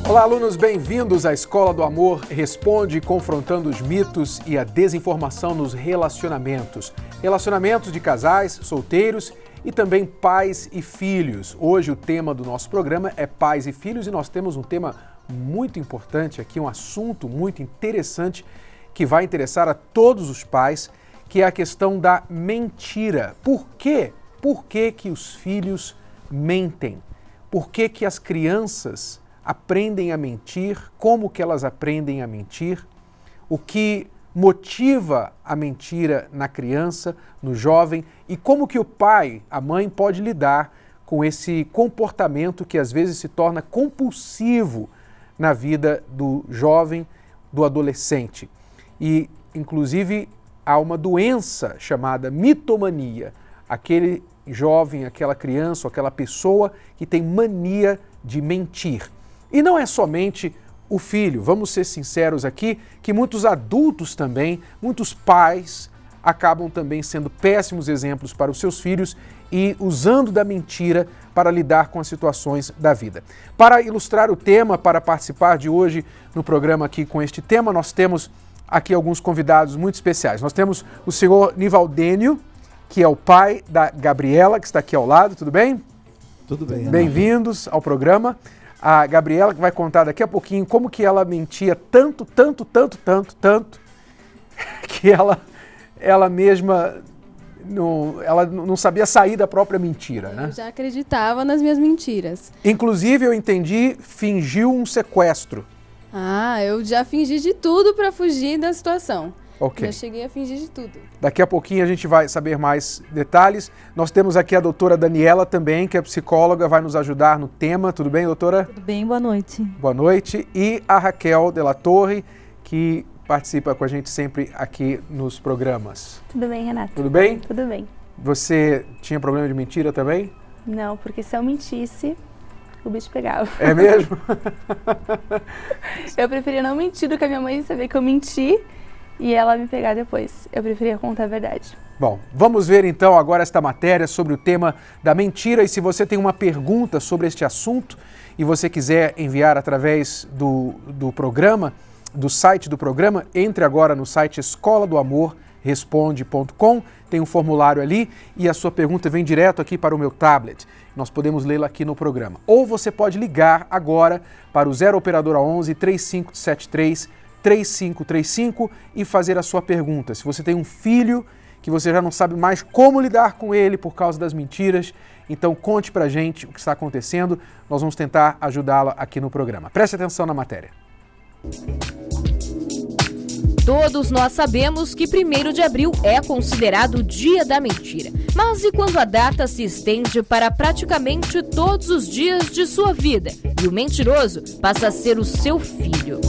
Olá, alunos, bem-vindos à Escola do Amor Responde, confrontando os mitos e a desinformação nos relacionamentos. Relacionamentos de casais, solteiros e também pais e filhos. Hoje o tema do nosso programa é pais e filhos e nós temos um tema muito importante aqui, um assunto muito interessante que vai interessar a todos os pais, que é a questão da mentira. Por quê? Por que que os filhos mentem? Por que que as crianças aprendem a mentir? Como que elas aprendem a mentir? O que motiva a mentira na criança, no jovem? E como que o pai, a mãe, pode lidar com esse comportamento que às vezes se torna compulsivo na vida do jovem, do adolescente? E, inclusive, há uma doença chamada mitomania. Aquele jovem, aquela criança, aquela pessoa que tem mania de mentir. E não é somente o filho, vamos ser sinceros aqui, que muitos adultos também, muitos pais acabam também sendo péssimos exemplos para os seus filhos e usando da mentira para lidar com as situações da vida. Para ilustrar o tema, para participar de hoje no programa aqui com este tema, nós temos aqui alguns convidados muito especiais. Nós temos o senhor Nivaldênio, que é o pai da Gabriela, que está aqui ao lado, tudo bem? Tudo bem, Renato. Bem-vindos ao programa. A Gabriela que vai contar daqui a pouquinho como que ela mentia tanto, que ela mesma não sabia sair da própria mentira, né? Eu já acreditava nas minhas mentiras. Inclusive, eu entendi, fingiu um sequestro. Eu já fingi de tudo para fugir da situação. Ok. Já cheguei a fingir de tudo. Daqui a pouquinho a gente vai saber mais detalhes. Nós temos aqui a doutora Daniela também, que é psicóloga, vai nos ajudar no tema. Tudo bem, doutora? Tudo bem, boa noite. Boa noite. E a Raquel de la Torre, que participa com a gente sempre aqui nos programas. Tudo bem, Renato? Tudo bem? Tudo bem. Você tinha problema de mentira também? Não, porque se eu mentisse, o bicho pegava. É mesmo? Eu preferia não mentir do que a minha mãe saber que eu menti e ela me pegar depois. Eu preferia contar a verdade. Bom, vamos ver então agora esta matéria sobre o tema da mentira. E se você tem uma pergunta sobre este assunto e você quiser enviar através do programa, do site do programa, entre agora no site escoladoamorresponde.com, tem um formulário ali e a sua pergunta vem direto aqui para o meu tablet. Nós podemos lê-la aqui no programa. Ou você pode ligar agora para o 0 operadora 11 3573 3535 e fazer a sua pergunta. Se você tem um filho que você já não sabe mais como lidar com ele por causa das mentiras, então conte pra gente o que está acontecendo. Nós vamos tentar ajudá-la aqui no programa. Preste atenção na matéria. Todos nós sabemos que 1º de abril é considerado o Dia da Mentira. Mas e quando a data se estende para praticamente todos os dias de sua vida e o mentiroso passa a ser o seu filho?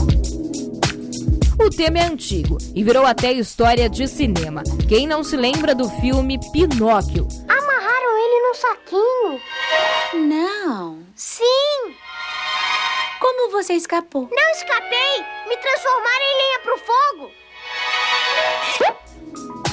O tema é antigo e virou até história de cinema. Quem não se lembra do filme Pinóquio? Amarraram ele num saquinho. Não. Sim! Como você escapou? Não escapei! Me transformaram em lenha pro fogo!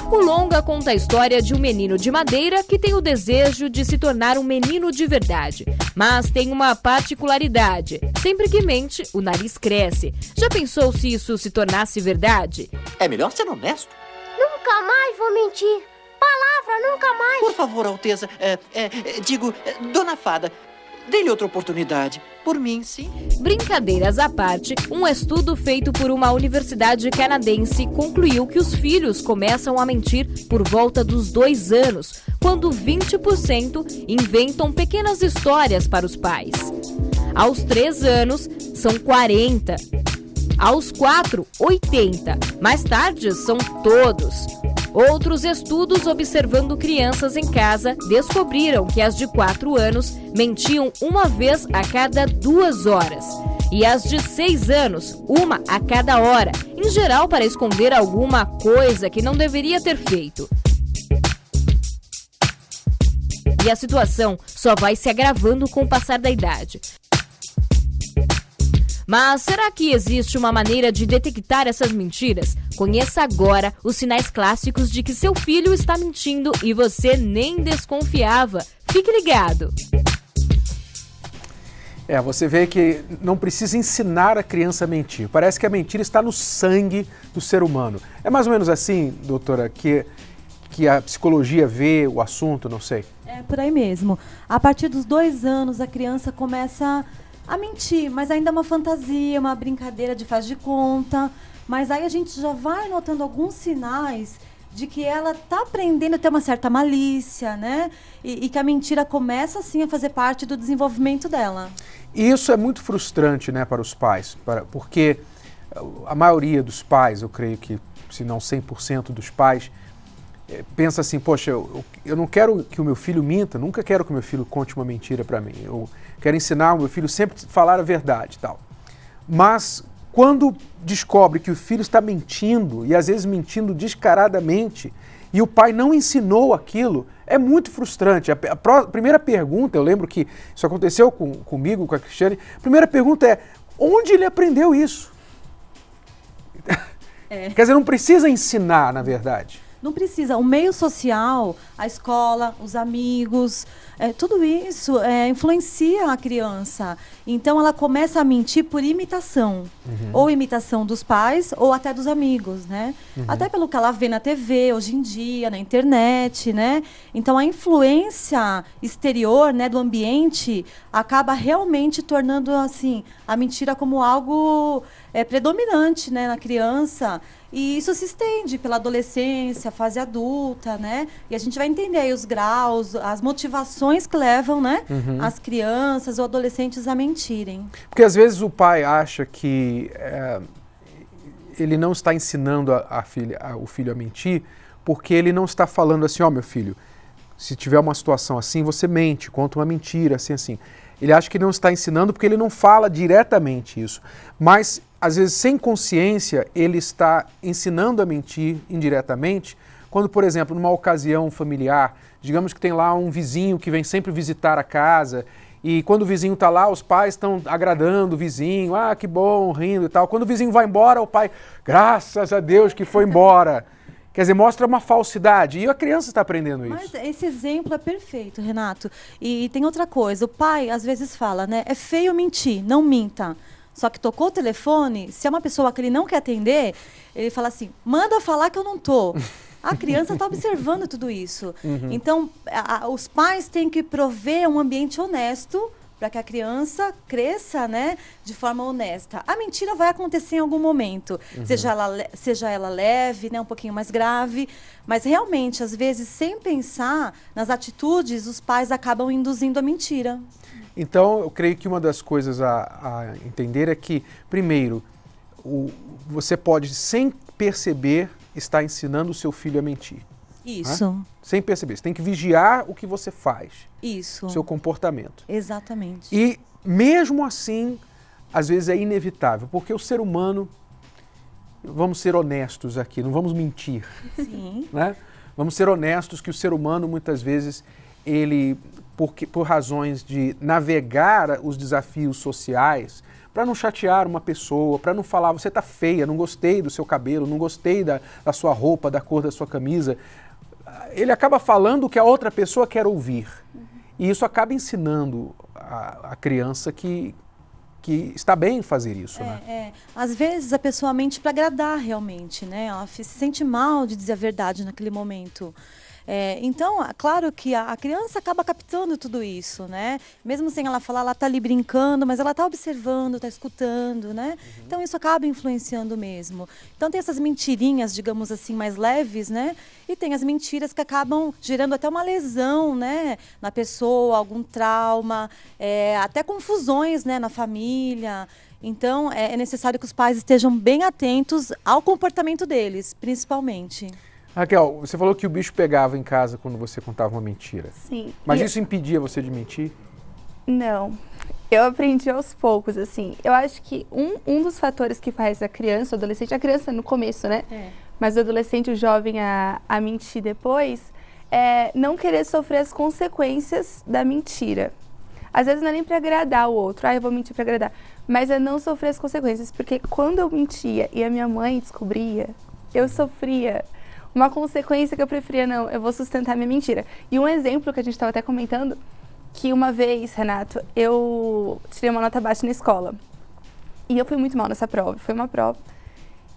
O longa conta a história de um menino de madeira que tem o desejo de se tornar um menino de verdade. Mas tem uma particularidade. Sempre que mente, o nariz cresce. Já pensou se isso se tornasse verdade? É melhor ser honesto. Nunca mais vou mentir. Palavra, nunca mais. Por favor, Alteza, Dona Fada, dê-lhe outra oportunidade. Por mim, sim. Brincadeiras à parte, um estudo feito por uma universidade canadense concluiu que os filhos começam a mentir por volta dos 2 anos, quando 20% inventam pequenas histórias para os pais. Aos 3 anos, são 40%. Aos 4, 80%. Mais tarde, são todos. Outros estudos observando crianças em casa descobriram que as de 4 anos mentiam uma vez a cada 2 horas e as de 6 anos, uma a cada hora, em geral para esconder alguma coisa que não deveria ter feito. E a situação só vai se agravando com o passar da idade. Mas será que existe uma maneira de detectar essas mentiras? Conheça agora os sinais clássicos de que seu filho está mentindo e você nem desconfiava. Fique ligado! Você vê que não precisa ensinar a criança a mentir. Parece que a mentira está no sangue do ser humano. É mais ou menos assim, doutora, que a psicologia vê o assunto, não sei? É por aí mesmo. A partir dos 2 anos, a criança começa a mentir, mas ainda é uma fantasia, uma brincadeira de faz de conta. Mas aí a gente já vai notando alguns sinais de que ela está aprendendo a ter uma certa malícia, né? E que a mentira começa, assim, a fazer parte do desenvolvimento dela. E isso é muito frustrante, né, para os pais, porque a maioria dos pais, eu creio que, se não 100% dos pais, pensa assim, poxa, eu não quero que o meu filho minta, nunca quero que o meu filho conte uma mentira para mim. Eu quero ensinar o meu filho sempre a falar a verdade e tal. Mas quando descobre que o filho está mentindo, e às vezes mentindo descaradamente, e o pai não ensinou aquilo, é muito frustrante. A primeira pergunta, eu lembro que isso aconteceu comigo, com a Cristiane, a primeira pergunta é, onde ele aprendeu isso? Quer dizer, não precisa ensinar, na verdade. Não precisa. O meio social, a escola, os amigos, tudo isso influencia a criança. Então, ela começa a mentir por imitação. Ou imitação dos pais, ou até dos amigos, né? Até pelo que ela vê na TV, hoje em dia, na internet, né? Então, a influência exterior, né, do ambiente acaba realmente tornando, assim, a mentira como algo predominante, né, na criança. E isso se estende pela adolescência, fase adulta, né? E a gente vai entender aí os graus, as motivações que levam, né, as crianças ou adolescentes a mentirem. Porque às vezes o pai acha que ele não está ensinando o filho a mentir, porque ele não está falando assim, ó, meu filho, se tiver uma situação assim, você mente, conta uma mentira, assim. Ele acha que não está ensinando porque ele não fala diretamente isso. Mas, às vezes, sem consciência, ele está ensinando a mentir indiretamente, quando, por exemplo, numa ocasião familiar, digamos que tem lá um vizinho que vem sempre visitar a casa, e quando o vizinho está lá, os pais estão agradando o vizinho, que bom, rindo e tal. Quando o vizinho vai embora, o pai, graças a Deus que foi embora. Quer dizer, mostra uma falsidade. E a criança está aprendendo isso. Mas esse exemplo é perfeito, Renato. E tem outra coisa. O pai, às vezes, fala, né? É feio mentir, não minta. Só que tocou o telefone, se é uma pessoa que ele não quer atender, ele fala assim, manda falar que eu não tô. A criança está observando tudo isso. Então, os pais têm que prover um ambiente honesto para que a criança cresça, né, de forma honesta. A mentira vai acontecer em algum momento, seja ela leve, né, um pouquinho mais grave, mas realmente, às vezes, sem pensar nas atitudes, os pais acabam induzindo a mentira. Então, eu creio que uma das coisas a entender é que, primeiro, você pode, sem perceber, estar ensinando o seu filho a mentir. Isso. Né? Sem perceber. Você tem que vigiar o que você faz. Isso. O seu comportamento. Exatamente. E, mesmo assim, às vezes é inevitável, porque o ser humano, vamos ser honestos aqui, não vamos mentir. Sim. Né? Vamos ser honestos que o ser humano, muitas vezes, ele, por razões de navegar os desafios sociais, para não chatear uma pessoa, para não falar, você está feia, não gostei do seu cabelo, não gostei da sua roupa, da cor da sua camisa, ele acaba falando o que a outra pessoa quer ouvir. E isso acaba ensinando a criança que está bem fazer isso, né? Às vezes a pessoa mente para agradar realmente, né? Ela se sente mal de dizer a verdade naquele momento. Então, claro que a criança acaba captando tudo isso, né? Mesmo sem ela falar, ela está ali brincando, mas ela está observando, está escutando, né? Então, isso acaba influenciando mesmo. Então, tem essas mentirinhas, digamos assim, mais leves, né? E tem as mentiras que acabam gerando até uma lesão, né? Na pessoa, algum trauma, até confusões, né? Na família. Então, é necessário que os pais estejam bem atentos ao comportamento deles, principalmente. Raquel, você falou que o bicho pegava em casa quando você contava uma mentira. Sim. Mas isso impedia você de mentir? Não. Eu aprendi aos poucos, assim. Eu acho que um dos fatores que faz a criança, o adolescente, a criança no começo, né? Mas o adolescente, o jovem a mentir depois, é não querer sofrer as consequências da mentira. Às vezes não é nem para agradar o outro, eu vou mentir para agradar. Mas é não sofrer as consequências, porque quando eu mentia e a minha mãe descobria, eu sofria uma consequência que eu preferia, não, eu vou sustentar minha mentira. E um exemplo que a gente estava até comentando, que uma vez, Renato, eu tirei uma nota baixa na escola. E eu fui muito mal nessa prova, foi uma prova.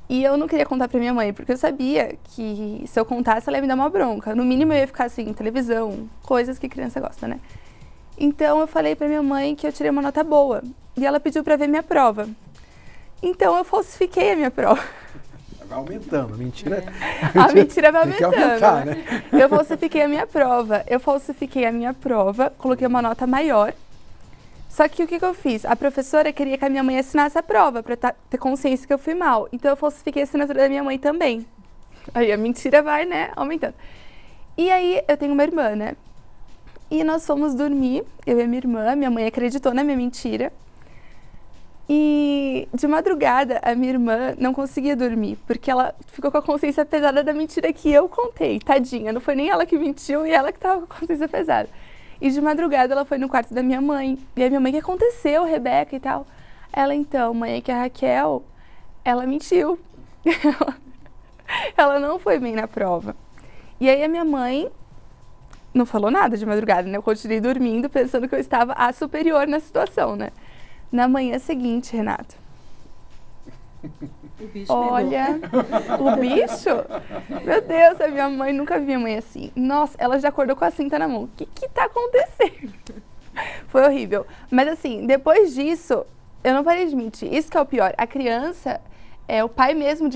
E eu não queria contar pra minha mãe, porque eu sabia que se eu contasse, ela ia me dar uma bronca. No mínimo, eu ia ficar assim, televisão, coisas que criança gosta, né? Então, eu falei pra minha mãe que eu tirei uma nota boa. E ela pediu pra ver minha prova. Então, eu falsifiquei a minha prova. Vai aumentando, a mentira... A mentira vai Tem que aumentando, aumentar, né? né? Eu falsifiquei a minha prova. Eu falsifiquei a minha prova, coloquei uma nota maior. Só que o que eu fiz? A professora queria que a minha mãe assinasse a prova, pra ter consciência que eu fui mal. Então, eu falsifiquei a assinatura da minha mãe também. Aí a mentira vai, né, aumentando. E aí, eu tenho uma irmã, né? E nós fomos dormir, eu e a minha mãe acreditou na minha mentira. E de madrugada, a minha irmã não conseguia dormir, porque ela ficou com a consciência pesada da mentira que eu contei. Tadinha, não foi nem ela que mentiu e ela que estava com a consciência pesada. E de madrugada ela foi no quarto da minha mãe. E a minha mãe, o que aconteceu, Rebeca e tal? Ela, então, mãe, é que a Raquel, ela mentiu. Ela não foi bem na prova. E aí a minha mãe não falou nada de madrugada, né? Eu continuei dormindo, pensando que eu estava a superior na situação, né? Na manhã seguinte, Renato. O bicho olha, o bicho? Meu Deus, a minha mãe nunca vi a mãe assim. Nossa, ela já acordou com a cinta na mão. O que tá acontecendo? Foi horrível. Mas assim, depois disso, eu não parei de mentir. Isso que é o pior. A criança, o pai mesmo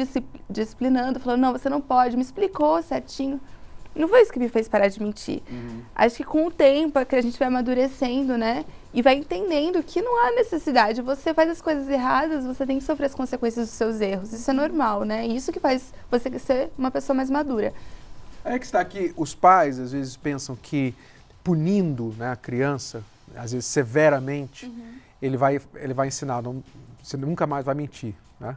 disciplinando, falando, não, você não pode, me explicou certinho. Não foi isso que me fez parar de mentir. Acho que com o tempo é que a gente vai amadurecendo, né? E vai entendendo que não há necessidade. Você faz as coisas erradas, você tem que sofrer as consequências dos seus erros. Isso é normal, né? E isso que faz você ser uma pessoa mais madura. É que está aqui, os pais às vezes pensam que punindo, né, a criança, às vezes severamente, ele vai ensinar, você nunca mais vai mentir, né?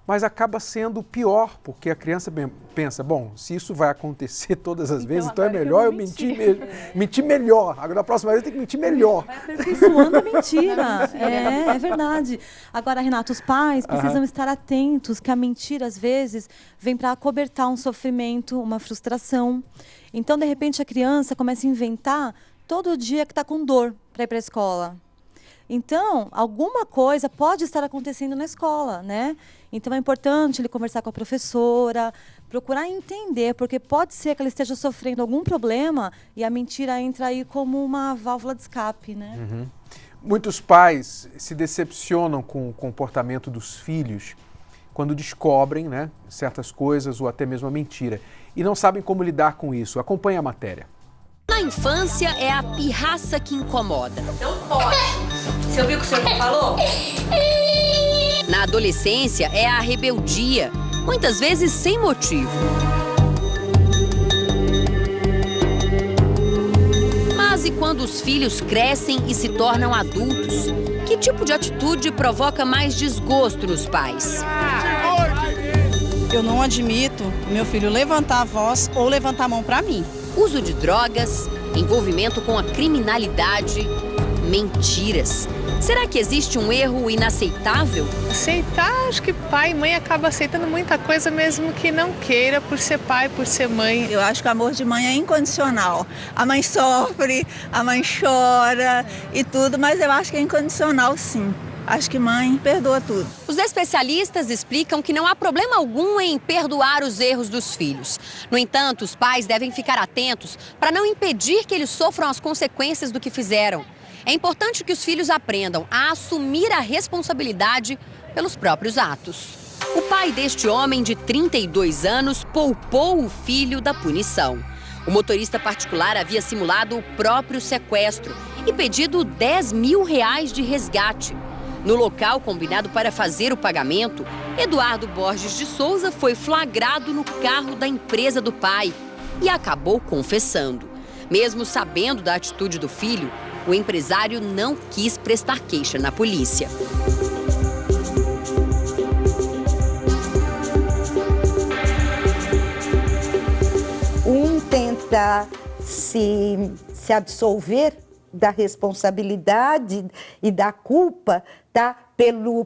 Mas acaba sendo pior, porque a criança pensa, bom, se isso vai acontecer todas as vezes, então é melhor eu mentir mesmo. Mentir melhor. Agora, na próxima vez, eu tenho que mentir melhor. Vai aperfeiçoando a mentira. É verdade. Agora, Renato, os pais precisam estar atentos que a mentira, às vezes, vem para acobertar um sofrimento, uma frustração. Então, de repente, a criança começa a inventar todo dia que está com dor para ir para a escola. Então, alguma coisa pode estar acontecendo na escola, né? Então, é importante ele conversar com a professora, procurar entender, porque pode ser que ela esteja sofrendo algum problema e a mentira entra aí como uma válvula de escape, né? Muitos pais se decepcionam com o comportamento dos filhos quando descobrem, né, certas coisas ou até mesmo a mentira e não sabem como lidar com isso. Acompanhe a matéria. Na infância é a pirraça que incomoda. Não pode. Você ouviu o que o senhor falou? Na adolescência é a rebeldia, muitas vezes sem motivo. Mas e quando os filhos crescem e se tornam adultos? Que tipo de atitude provoca mais desgosto nos pais? Eu não admito meu filho levantar a voz ou levantar a mão para mim. Uso de drogas, envolvimento com a criminalidade, mentiras. Será que existe um erro inaceitável? Aceitar, acho que pai e mãe acabam aceitando muita coisa mesmo que não queira, por ser pai, por ser mãe. Eu acho que o amor de mãe é incondicional. A mãe sofre, a mãe chora e tudo, mas eu acho que é incondicional sim. Acho que mãe perdoa tudo. Os especialistas explicam que não há problema algum em perdoar os erros dos filhos. No entanto, os pais devem ficar atentos para não impedir que eles sofram as consequências do que fizeram. É importante que os filhos aprendam a assumir a responsabilidade pelos próprios atos. O pai deste homem de 32 anos poupou o filho da punição. O motorista particular havia simulado o próprio sequestro e pedido R$10 mil de resgate. No local combinado para fazer o pagamento, Eduardo Borges de Souza foi flagrado no carro da empresa do pai e acabou confessando. Mesmo sabendo da atitude do filho, o empresário não quis prestar queixa na polícia. Tenta se absolver da responsabilidade e da culpa, tá?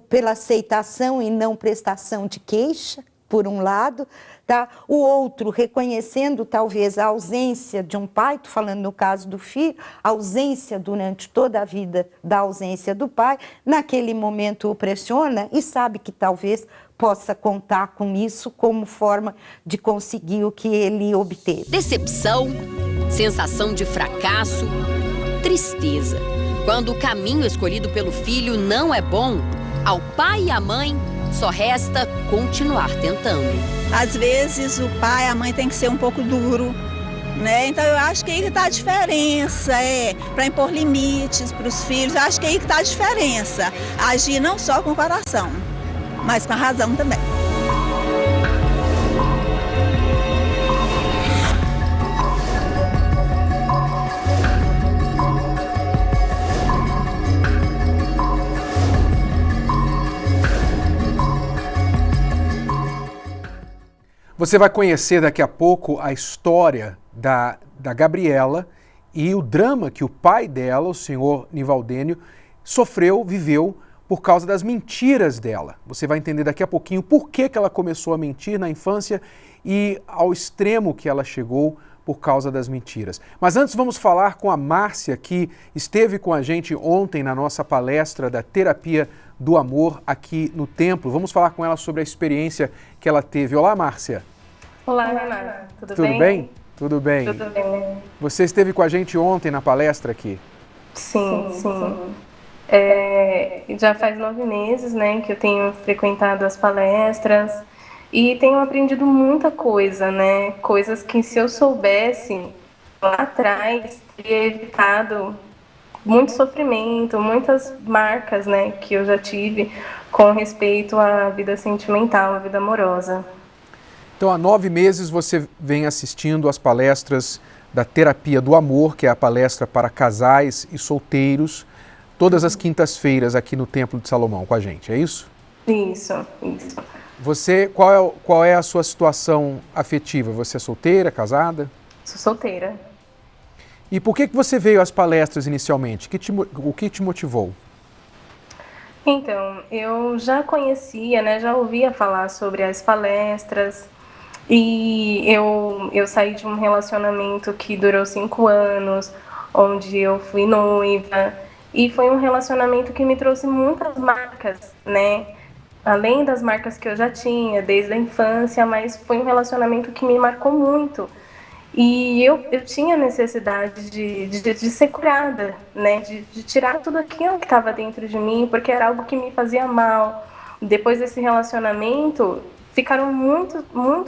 Pela aceitação e não prestação de queixa, por um lado, tá? O outro reconhecendo talvez a ausência de um pai, estou falando no caso do filho, a ausência durante toda a vida da ausência do pai, naquele momento o pressiona e sabe que talvez possa contar com isso como forma de conseguir o que ele obteve. Decepção, sensação de fracasso, tristeza. Quando o caminho escolhido pelo filho não é bom, ao pai e à mãe só resta continuar tentando. Às vezes o pai, a mãe tem que ser um pouco duro, né? Então eu acho que aí que está a diferença, para impor limites para os filhos. Eu acho que aí que está a diferença. Agir não só com o coração, mas com a razão também. Você vai conhecer daqui a pouco a história da Gabriela e o drama que o pai dela, o senhor Nivaldênio, sofreu, viveu por causa das mentiras dela. Você vai entender daqui a pouquinho por que ela começou a mentir na infância e ao extremo que ela chegou por causa das mentiras. Mas antes vamos falar com a Márcia, que esteve com a gente ontem na nossa palestra da Terapia do Amor aqui no Templo. Vamos falar com ela sobre a experiência que ela teve. Olá, Márcia. Olá, Renato. Tudo bem? Tudo bem. Tudo bem. Você esteve com a gente ontem na palestra aqui? Sim. Já faz 9 meses, né, que eu tenho frequentado as palestras e tenho aprendido muita coisa, né? Coisas que se eu soubesse lá atrás, teria evitado muito sofrimento, muitas marcas, né, que eu já tive com respeito à vida sentimental, à vida amorosa. Então, há 9 meses você vem assistindo às palestras da Terapia do Amor, que é a palestra para casais e solteiros, todas as quintas-feiras aqui no Templo de Salomão com a gente, é isso? Isso. Você, qual é a sua situação afetiva? Você é solteira, casada? Sou solteira. E por que você veio às palestras inicialmente? O que te motivou? Então, eu já conhecia, né, já ouvia falar sobre as palestras e eu saí de um relacionamento que durou 5 anos, onde eu fui noiva, e foi um relacionamento que me trouxe muitas marcas, né? Além das marcas que eu já tinha desde a infância, mas foi um relacionamento que me marcou muito. E eu tinha necessidade de ser curada, né? De tirar tudo aquilo que estava dentro de mim, porque era algo que me fazia mal. Depois desse relacionamento, ficaram muito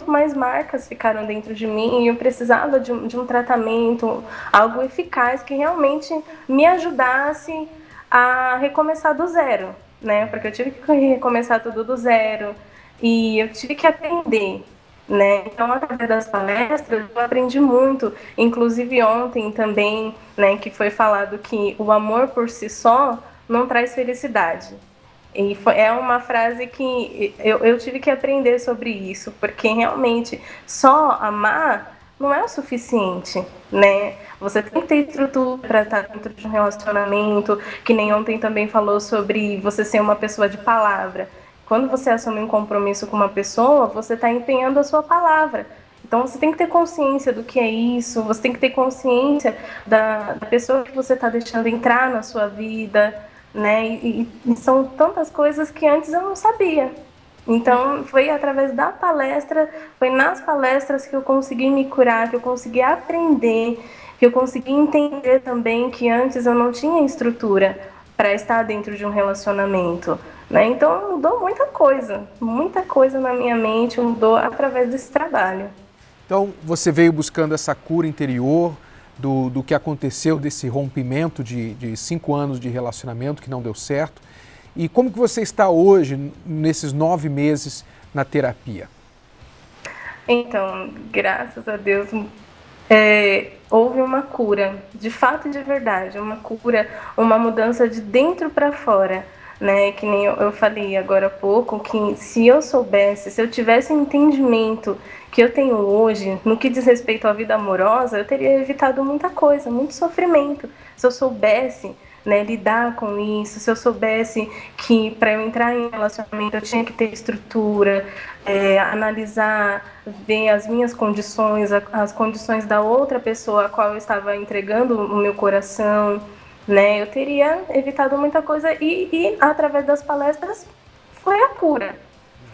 mais marcas ficaram dentro de mim e eu precisava de um tratamento, algo eficaz que realmente me ajudasse a recomeçar do zero, né? Porque eu tive que recomeçar tudo do zero e eu tive que aprender, né? Então, através das palestras, eu aprendi muito, inclusive ontem também, né, que foi falado que o amor por si só não traz felicidade. E é uma frase que eu tive que aprender sobre isso, porque realmente só amar não é o suficiente, né? Você tem que ter estrutura para estar dentro de um relacionamento, que nem ontem também falou sobre você ser uma pessoa de palavra. Quando você assume um compromisso com uma pessoa, você está empenhando a sua palavra. Então você tem que ter consciência do que é isso, você tem que ter consciência da pessoa que você está deixando entrar na sua vida, né? E são tantas coisas que antes eu não sabia. Então foi através da palestra, foi nas palestras que eu consegui me curar, que eu consegui aprender, que eu consegui entender também que antes eu não tinha estrutura para estar dentro de um relacionamento, né? Então mudou muita coisa na minha mente, mudou através desse trabalho. Então você veio buscando essa cura interior do que aconteceu, desse rompimento de 5 anos de relacionamento que não deu certo. E como que você está hoje, nesses 9 meses na terapia? Então, graças a Deus, houve uma cura, de fato e de verdade, uma cura, uma mudança de dentro para fora, né? Que nem eu falei agora há pouco, que se eu soubesse, se eu tivesse entendimento que eu tenho hoje, no que diz respeito à vida amorosa, eu teria evitado muita coisa, muito sofrimento. Se eu soubesse, né, lidar com isso, se eu soubesse que para eu entrar em relacionamento eu tinha que ter estrutura, analisar, ver as minhas condições, as condições da outra pessoa a qual eu estava entregando o meu coração, né, eu teria evitado muita coisa e através das palestras foi a cura.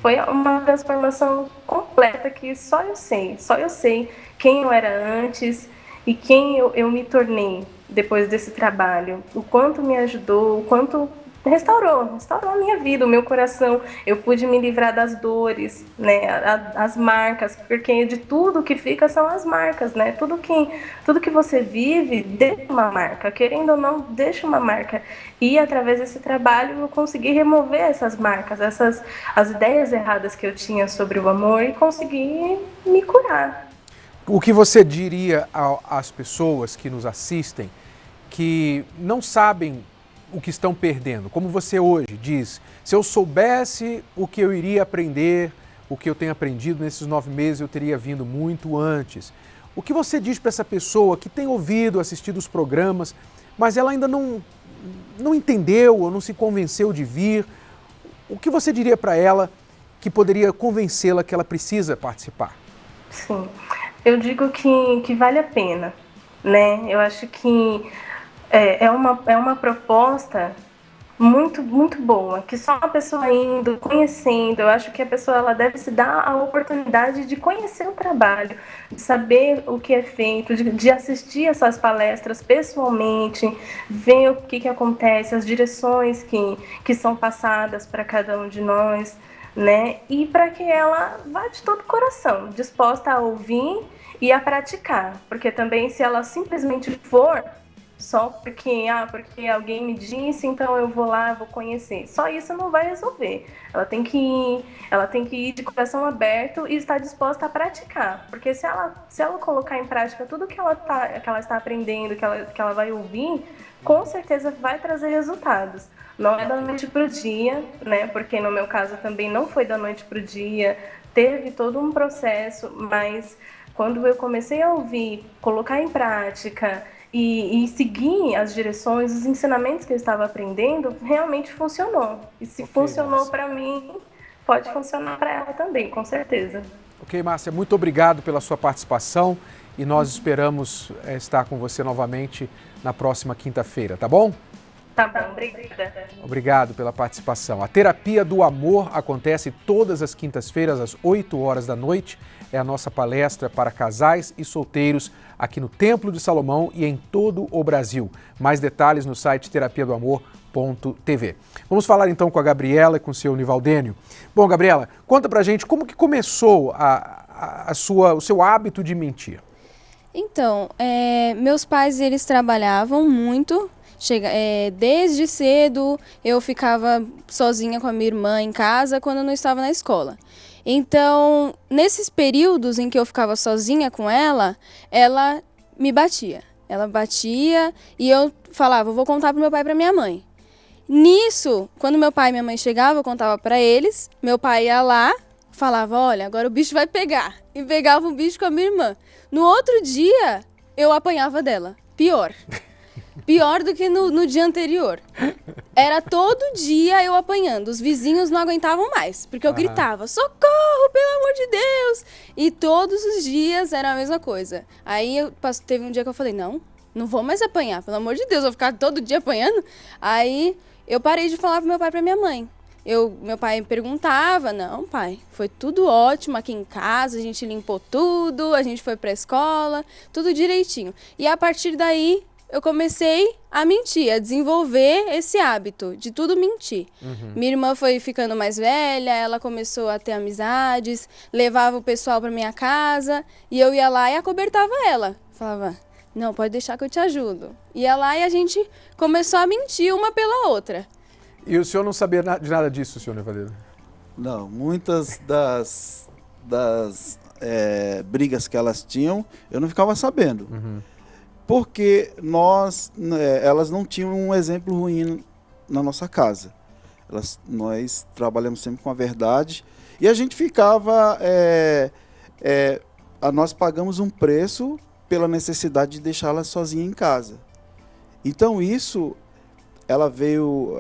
Foi uma transformação completa que só eu sei quem eu era antes e quem eu me tornei depois desse trabalho, o quanto me ajudou, o quanto restaurou a minha vida, o meu coração. Eu pude me livrar das dores, né, as marcas, porque de tudo que fica são as marcas, né, tudo que você vive deixa uma marca, querendo ou não, deixa uma marca. E através desse trabalho eu consegui remover essas marcas, as ideias erradas que eu tinha sobre o amor e consegui me curar. O que você diria às pessoas que nos assistem que não sabem o que estão perdendo? Como você hoje diz, se eu soubesse o que eu iria aprender, o que eu tenho aprendido nesses 9 meses, eu teria vindo muito antes. O que você diz para essa pessoa que tem ouvido, assistido os programas, mas ela ainda não entendeu ou não se convenceu de vir? O que você diria para ela que poderia convencê-la que ela precisa participar? Sim, eu digo que vale a pena, né? Eu acho que é uma proposta muito, muito boa, que só uma pessoa indo, conhecendo, eu acho que a pessoa ela deve se dar a oportunidade de conhecer o trabalho, de saber o que é feito, de assistir essas palestras pessoalmente, ver o que acontece, as direções que são passadas para cada um de nós, né? E para que ela vá de todo o coração, disposta a ouvir e a praticar, porque também se ela simplesmente for só porque alguém me disse, então eu vou lá, vou conhecer. Só isso não vai resolver. Ela tem que ir de coração aberto e estar disposta a praticar. Porque se ela colocar em prática tudo que ela está aprendendo, que ela vai ouvir, com certeza vai trazer resultados. Não é da noite para o dia, né? Porque no meu caso também não foi da noite para o dia. Teve todo um processo, mas quando eu comecei a ouvir, colocar em prática e seguir as direções, os ensinamentos que eu estava aprendendo, realmente funcionou. E se funcionou para mim, pode funcionar para ela também, com certeza. Ok, Márcia, muito obrigado pela sua participação e nós esperamos estar com você novamente na próxima quinta-feira, tá bom? Tá bom, obrigada. Obrigado pela participação. A Terapia do Amor acontece todas as quintas-feiras às 8 horas da noite. É a nossa palestra para casais e solteiros aqui no Templo de Salomão e em todo o Brasil. Mais detalhes no site terapiadoamor.tv. Vamos falar então com a Gabriela e com o seu Nivaldênio. Bom, Gabriela, conta pra gente como que começou o seu hábito de mentir. Então, meus pais, eles trabalhavam muito. Desde cedo eu ficava sozinha com a minha irmã em casa quando eu não estava na escola. Então, nesses períodos em que eu ficava sozinha com ela me batia. Ela batia e eu falava, vou contar pro meu pai e pra minha mãe. Nisso, quando meu pai e minha mãe chegavam, eu contava pra eles, meu pai ia lá, falava, olha, agora o bicho vai pegar. E pegava o bicho com a minha irmã. No outro dia, eu apanhava dela. Pior do que no dia anterior. Era todo dia eu apanhando. Os vizinhos não aguentavam mais, porque eu gritava, socorro, pelo amor de Deus! E todos os dias era a mesma coisa. Aí teve um dia que eu falei, não vou mais apanhar, pelo amor de Deus, eu vou ficar todo dia apanhando. Aí eu parei de falar pro meu pai e pra minha mãe. Meu pai me perguntava, não, pai, foi tudo ótimo aqui em casa, a gente limpou tudo, a gente foi pra escola, tudo direitinho. E a partir daí, eu comecei a mentir, a desenvolver esse hábito de tudo mentir. Minha irmã foi ficando mais velha, ela começou a ter amizades, levava o pessoal para minha casa e eu ia lá e acobertava ela. Falava, não, pode deixar que eu te ajudo. Ia lá e a gente começou a mentir uma pela outra. E o senhor não sabia de nada disso, senhor Nivaldênio? Não, muitas das brigas que elas tinham, eu não ficava sabendo. Porque elas não tinham um exemplo ruim na nossa casa. Nós trabalhamos sempre com a verdade e a gente ficava... nós pagamos um preço pela necessidade de deixá-las sozinhas em casa. Então isso ela veio,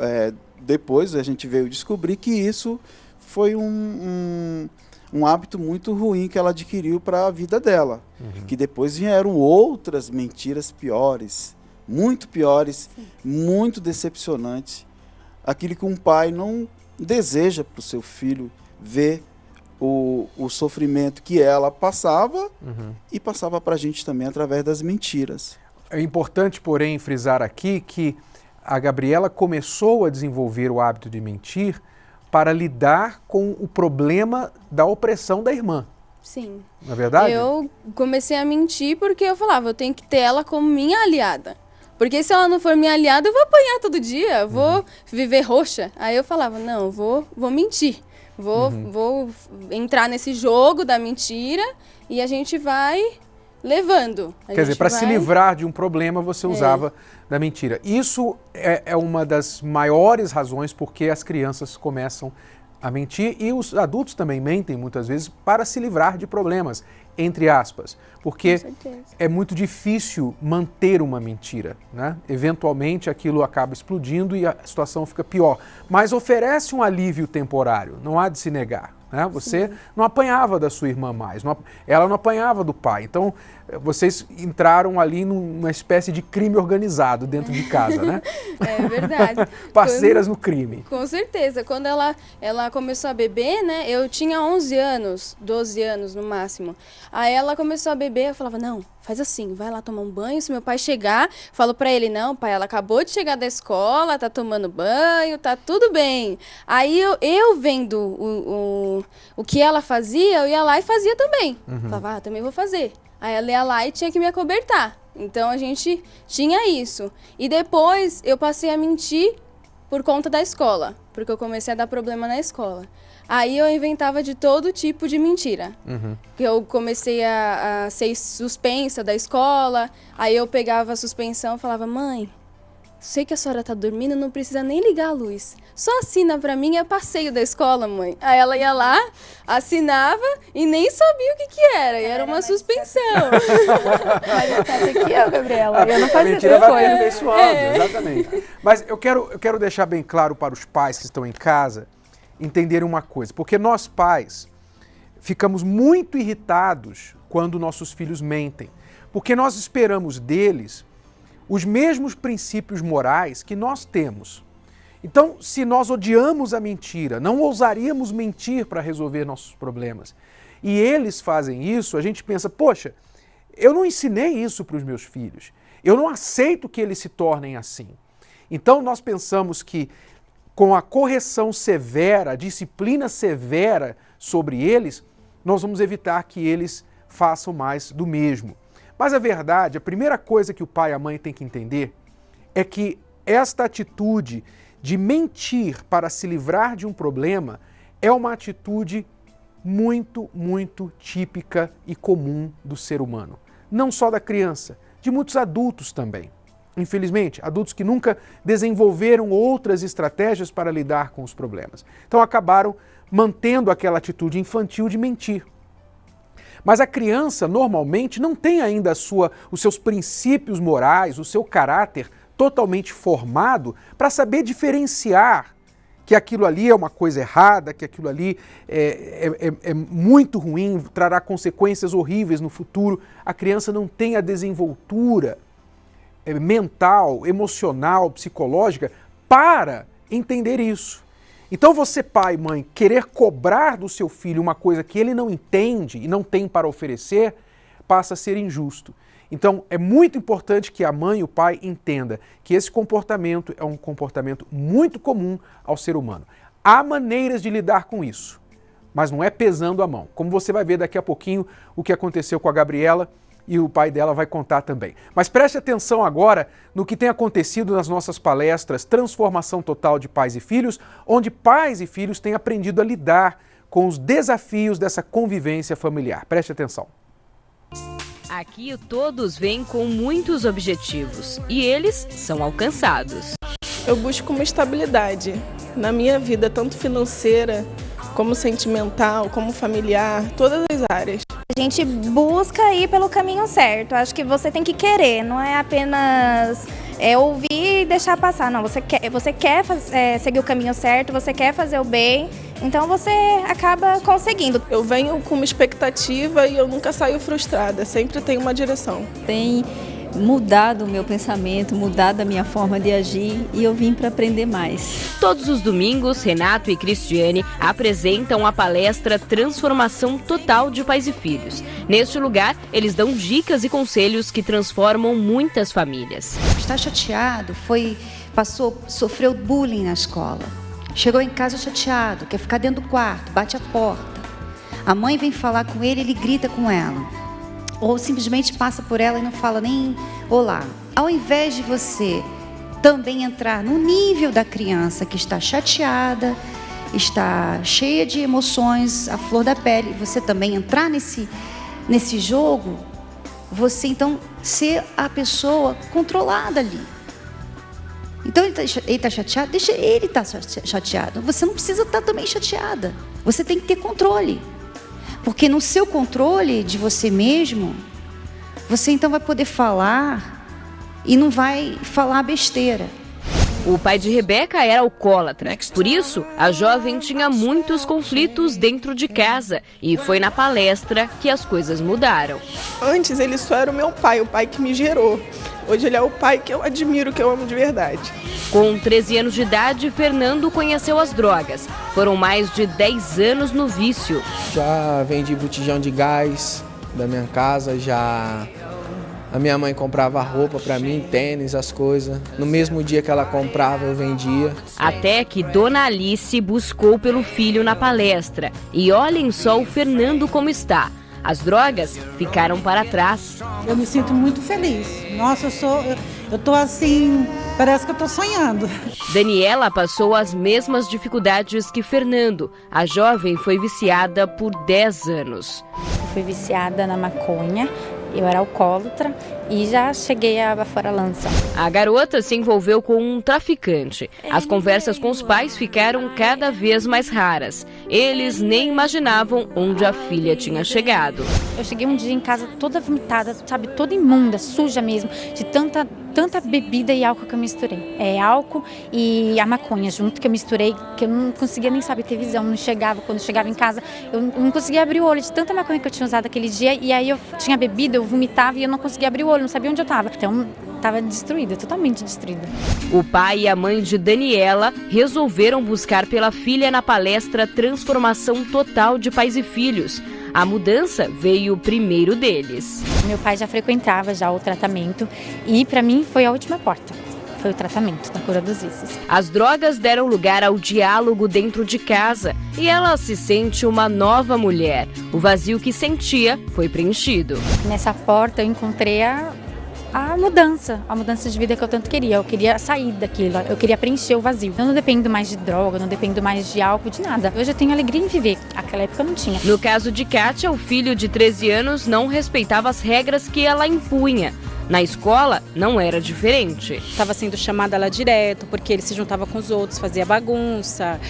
depois a gente veio descobrir que isso foi um hábito muito ruim que ela adquiriu para a vida dela. Que depois vieram outras mentiras piores, muito piores, muito decepcionantes. Aquilo que um pai não deseja para o seu filho ver o sofrimento que ela passava e passava para a gente também através das mentiras. É importante, porém, frisar aqui que a Gabriela começou a desenvolver o hábito de mentir para lidar com o problema da opressão da irmã. Sim. Não é verdade? Eu comecei a mentir porque eu falava, eu tenho que ter ela como minha aliada. Porque se ela não for minha aliada, eu vou apanhar todo dia, eu vou viver roxa. Aí eu falava, não, eu vou mentir. Vou entrar nesse jogo da mentira e a gente vai levando. Quer dizer, para se livrar de um problema, você usava da mentira. Isso é uma das maiores razões porque as crianças começam a mentir e os adultos também mentem muitas vezes para se livrar de problemas, entre aspas. Porque é muito difícil manter uma mentira, né? Eventualmente aquilo acaba explodindo e a situação fica pior. Mas oferece um alívio temporário, não há de se negar. Né? Você não apanhava da sua irmã mais, ela não apanhava do pai. Então, vocês entraram ali numa espécie de crime organizado dentro de casa, né? É verdade. Parceiras no crime. Com certeza. Quando ela começou a beber, né? Eu tinha 11 anos, 12 anos no máximo. Aí ela começou a beber, eu falava, não, faz assim, vai lá tomar um banho. Se meu pai chegar, falo pra ele, não, pai, ela acabou de chegar da escola, tá tomando banho, tá tudo bem. Aí eu vendo o que ela fazia, eu ia lá e fazia também. Falava, também vou fazer. Aí ela ia lá e tinha que me acobertar. Então a gente tinha isso. E depois eu passei a mentir por conta da escola, porque eu comecei a dar problema na escola. Aí eu inventava de todo tipo de mentira. Eu comecei a ser suspensa da escola, aí eu pegava a suspensão e falava, mãe, sei que a senhora tá dormindo, não precisa nem ligar a luz. Só assina pra mim, é passeio da escola, mãe. Aí ela ia lá, assinava e nem sabia o que era. E era uma suspensão. Mas tá aqui, ó, Gabriela. Eu não fazia mentira essas vai coisas. aperfeiçoando, exatamente. Mas eu quero deixar bem claro para os pais que estão em casa entenderem uma coisa. Porque nós pais ficamos muito irritados quando nossos filhos mentem. Porque nós esperamos deles os mesmos princípios morais que nós temos. Então, se nós odiamos a mentira, não ousaríamos mentir para resolver nossos problemas, e eles fazem isso, a gente pensa, poxa, eu não ensinei isso para os meus filhos, eu não aceito que eles se tornem assim. Então, nós pensamos que com a correção severa, a disciplina severa sobre eles, nós vamos evitar que eles façam mais do mesmo. Mas a verdade, a primeira coisa que o pai e a mãe têm que entender é que esta atitude de mentir para se livrar de um problema é uma atitude muito, muito típica e comum do ser humano. Não só da criança, de muitos adultos também. Infelizmente, adultos que nunca desenvolveram outras estratégias para lidar com os problemas. Então acabaram mantendo aquela atitude infantil de mentir. Mas a criança, normalmente, não tem ainda os seus princípios morais, o seu caráter totalmente formado para saber diferenciar que aquilo ali é uma coisa errada, que aquilo ali é muito ruim, trará consequências horríveis no futuro. A criança não tem a desenvoltura mental, emocional, psicológica para entender isso. Então você, pai, mãe, querer cobrar do seu filho uma coisa que ele não entende e não tem para oferecer, passa a ser injusto. Então é muito importante que a mãe e o pai entendam que esse comportamento é um comportamento muito comum ao ser humano. Há maneiras de lidar com isso, mas não é pesando a mão. Como você vai ver daqui a pouquinho o que aconteceu com a Gabriela e o pai dela vai contar também. Mas preste atenção agora no que tem acontecido nas nossas palestras Transformação Total de Pais e Filhos, onde pais e filhos têm aprendido a lidar com os desafios dessa convivência familiar. Preste atenção. Aqui todos vêm com muitos objetivos e eles são alcançados. Eu busco uma estabilidade na minha vida, tanto financeira, como sentimental, como familiar, todas as áreas. A gente busca ir pelo caminho certo. Acho que você tem que querer, não é apenas é ouvir e deixar passar. Não, você quer seguir o caminho certo, você quer fazer o bem, então você acaba conseguindo. Eu venho com uma expectativa e eu nunca saio frustrada, sempre tem uma direção. Tem mudado o meu pensamento, mudado a minha forma de agir e eu vim para aprender mais. Todos os domingos, Renato e Cristiane apresentam a palestra Transformação Total de Pais e Filhos. Neste lugar, eles dão dicas e conselhos que transformam muitas famílias. Está chateado, sofreu bullying na escola. Chegou em casa chateado, quer ficar dentro do quarto, bate a porta. A mãe vem falar com ele, ele grita com ela. Ou simplesmente passa por ela e não fala nem olá. Ao invés de você também entrar no nível da criança que está chateada, está cheia de emoções, a flor da pele, você também entrar nesse jogo, você então ser a pessoa controlada ali. Então ele está chateado, deixa ele estar chateado. Você não precisa estar também chateada. Você tem que ter controle. Porque no seu controle de você mesmo, você então vai poder falar e não vai falar besteira. O pai de Rebeca era alcoólatra. Por isso, a jovem tinha muitos conflitos dentro de casa. E foi na palestra que as coisas mudaram. Antes ele só era o meu pai, o pai que me gerou. Hoje ele é o pai que eu admiro, que eu amo de verdade. Com 13 anos de idade, Fernando conheceu as drogas. Foram mais de 10 anos no vício. Já vendi botijão de gás da minha casa, a minha mãe comprava roupa para mim, tênis, as coisas. No mesmo dia que ela comprava, eu vendia. Até que Dona Alice buscou pelo filho na palestra. E olhem só o Fernando como está. As drogas ficaram para trás. Eu me sinto muito feliz. Nossa, eu tô assim, parece que eu tô sonhando. Daniela passou as mesmas dificuldades que Fernando. A jovem foi viciada por 10 anos. Eu fui viciada na maconha, eu era alcoólatra e já cheguei a fora lança. A garota se envolveu com um traficante. As conversas com os pais ficaram cada vez mais raras. Eles nem imaginavam onde a filha tinha chegado. Eu cheguei um dia em casa toda vomitada, sabe, toda imunda, suja mesmo, de tanta bebida e álcool que eu misturei. Álcool e a maconha junto que eu misturei, que eu não conseguia nem, sabe, ter visão, não enxergava. Quando eu chegava em casa, eu não conseguia abrir o olho de tanta maconha que eu tinha usado aquele dia. E aí eu tinha bebido, eu vomitava e eu não conseguia abrir o olho, não sabia onde eu estava. Então, estava destruída, totalmente destruída. O pai e a mãe de Daniela resolveram buscar pela filha na palestra Transformação Total de Pais e Filhos. A mudança veio primeiro deles. Meu pai já frequentava o tratamento e para mim foi a última porta. Foi o tratamento da cura dos vícios. As drogas deram lugar ao diálogo dentro de casa e ela se sente uma nova mulher. O vazio que sentia foi preenchido. Nessa porta eu encontrei a mudança de vida que eu tanto queria. Eu queria sair daquilo, eu queria preencher o vazio. Eu não dependo mais de droga, não dependo mais de álcool, de nada. Hoje eu tenho alegria em viver, aquela época eu não tinha. No caso de Kátia, o filho de 13 anos não respeitava as regras que ela impunha. Na escola, não era diferente. Estava sendo chamada lá direto, porque ele se juntava com os outros, fazia bagunça,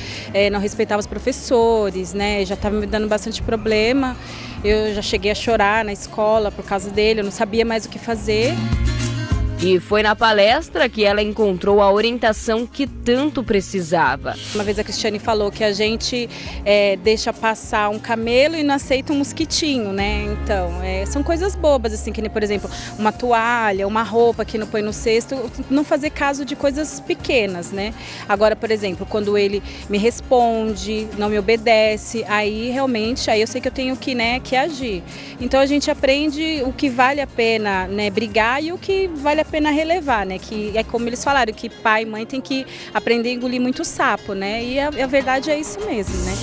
não respeitava os professores, né? Já estava me dando bastante problema. Eu já cheguei a chorar na escola por causa dele, eu não sabia mais o que fazer. E foi na palestra que ela encontrou a orientação que tanto precisava. Uma vez a Cristiane falou que a gente deixa passar um camelo e não aceita um mosquitinho, né? Então, são coisas bobas, assim, que nem, por exemplo, uma toalha, uma roupa que não põe no cesto, não fazer caso de coisas pequenas, né? Agora, por exemplo, quando ele me responde, não me obedece, aí realmente, eu sei que eu tenho que agir. Então a gente aprende o que vale a pena, né, brigar e o que vale a pena relevar, né? Que é como eles falaram, que pai e mãe tem que aprender a engolir muito sapo, né? E a verdade é isso mesmo, né?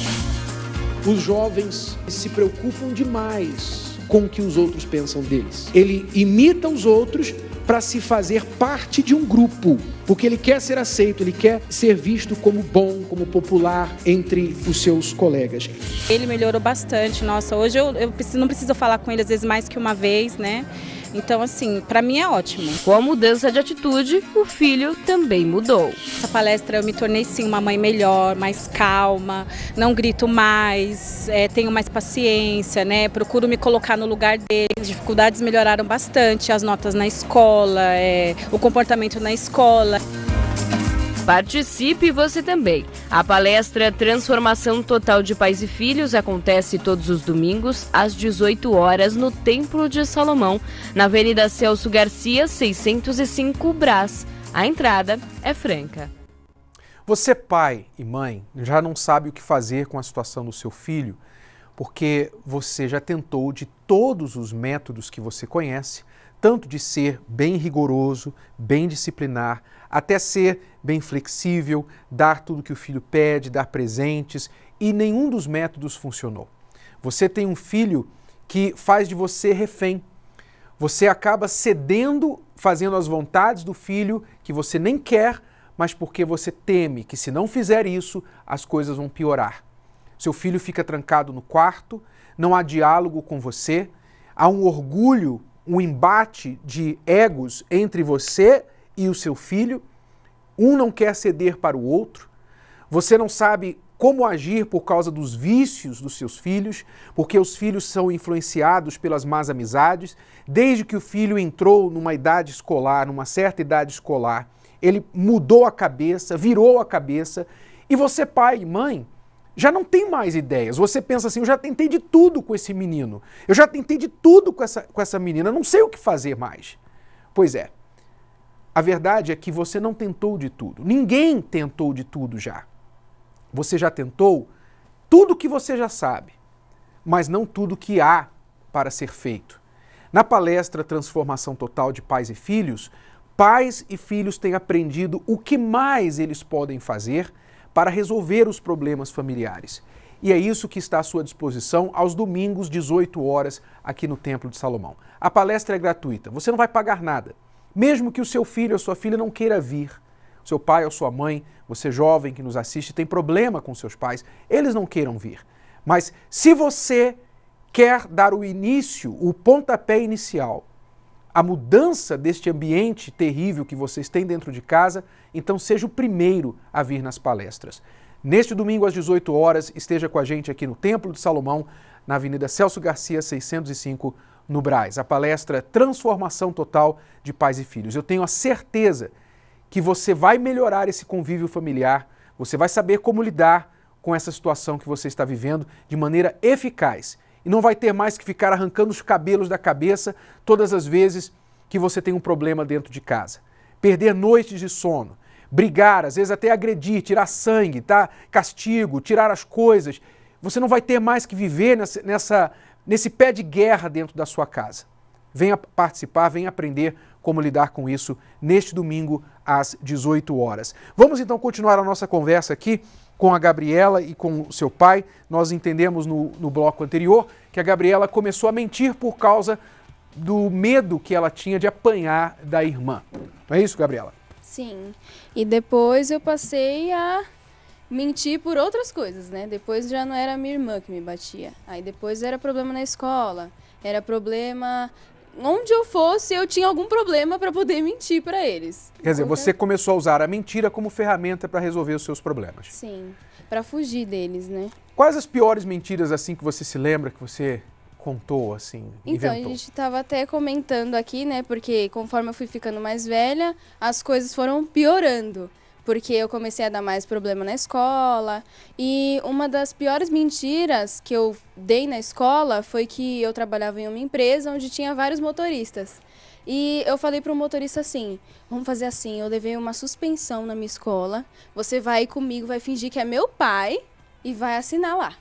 Os jovens se preocupam demais com o que os outros pensam deles. Ele imita os outros para se fazer parte de um grupo, porque ele quer ser aceito, ele quer ser visto como bom, como popular entre os seus colegas. Ele melhorou bastante, nossa, hoje eu não preciso falar com ele às vezes mais que uma vez, né? Então, assim, para mim é ótimo. Com a mudança de atitude, o filho também mudou. Essa palestra eu me tornei, sim, uma mãe melhor, mais calma, não grito mais, tenho mais paciência, né? Procuro me colocar no lugar dele. As dificuldades melhoraram bastante, as notas na escola, o comportamento na escola. Participe você também. A palestra Transformação Total de Pais e Filhos acontece todos os domingos às 18 horas no Templo de Salomão, na Avenida Celso Garcia, 605 Brás. A entrada é franca. Você, pai e mãe, já não sabe o que fazer com a situação do seu filho, porque você já tentou de todos os métodos que você conhece, tanto de ser bem rigoroso, bem disciplinar, até ser bem flexível, dar tudo que o filho pede, dar presentes, e nenhum dos métodos funcionou. Você tem um filho que faz de você refém. Você acaba cedendo, fazendo as vontades do filho que você nem quer, mas porque você teme que se não fizer isso, as coisas vão piorar. Seu filho fica trancado no quarto, não há diálogo com você, há um orgulho, um embate de egos entre você e o seu filho, um não quer ceder para o outro, você não sabe como agir por causa dos vícios dos seus filhos, porque os filhos são influenciados pelas más amizades, desde que o filho entrou numa idade escolar, numa certa idade escolar, ele mudou a cabeça, virou a cabeça, e você, pai e mãe, já não tem mais ideias. Você pensa assim, eu já tentei de tudo com esse menino, eu já tentei de tudo com essa menina, não sei o que fazer mais. Pois é, a verdade é que você não tentou de tudo. Ninguém tentou de tudo já. Você já tentou tudo que você já sabe, mas não tudo que há para ser feito. Na palestra Transformação Total de Pais e Filhos, pais e filhos têm aprendido o que mais eles podem fazer para resolver os problemas familiares. E é isso que está à sua disposição aos domingos, 18 horas, aqui no Templo de Salomão. A palestra é gratuita, você não vai pagar nada. Mesmo que o seu filho ou sua filha não queira vir, seu pai ou sua mãe, você jovem que nos assiste, tem problema com seus pais, eles não queiram vir. Mas se você quer dar o início, o pontapé inicial, a mudança deste ambiente terrível que vocês têm dentro de casa, então seja o primeiro a vir nas palestras. Neste domingo às 18 horas, esteja com a gente aqui no Templo de Salomão, na Avenida Celso Garcia, 605, no Brás. A palestra Transformação Total de Pais e Filhos. Eu tenho a certeza que você vai melhorar esse convívio familiar, você vai saber como lidar com essa situação que você está vivendo de maneira eficaz. E não vai ter mais que ficar arrancando os cabelos da cabeça todas as vezes que você tem um problema dentro de casa. Perder noites de sono, brigar, às vezes até agredir, tirar sangue, tá? Castigo, tirar as coisas. Você não vai ter mais que viver nesse pé de guerra dentro da sua casa. Venha participar, venha aprender como lidar com isso neste domingo às 18 horas. Vamos então continuar a nossa conversa aqui com a Gabriela e com o seu pai. Nós entendemos no bloco anterior que a Gabriela começou a mentir por causa do medo que ela tinha de apanhar da irmã. Não é isso, Gabriela? Sim. E depois eu passei a mentir por outras coisas, né? Depois já não era a minha irmã que me batia. Aí depois era problema na escola, era problema... Onde eu fosse, eu tinha algum problema para poder mentir para eles. Quer dizer, você começou a usar a mentira como ferramenta para resolver os seus problemas. Sim, para fugir deles, né? Quais as piores mentiras assim que você se lembra, que você contou, assim, então, inventou? A gente estava até comentando aqui, né? Porque conforme eu fui ficando mais velha, as coisas foram piorando. Porque eu comecei a dar mais problema na escola. E uma das piores mentiras que eu dei na escola foi que eu trabalhava em uma empresa onde tinha vários motoristas. E eu falei para o motorista assim, vamos fazer assim, eu levei uma suspensão na minha escola, você vai comigo, vai fingir que é meu pai e vai assinar lá.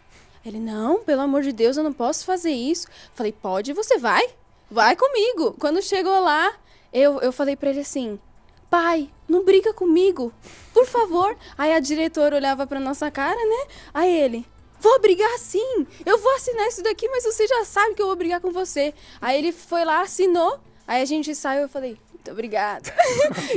Ele, não, pelo amor de Deus, eu não posso fazer isso. Falei, pode, você vai comigo. Quando chegou lá, eu falei para ele assim, pai, não briga comigo, por favor. Aí a diretora olhava pra nossa cara, né? Aí ele, vou brigar sim, eu vou assinar isso daqui, mas você já sabe que eu vou brigar com você. Aí ele foi lá, assinou, aí a gente saiu, eu falei, muito obrigada.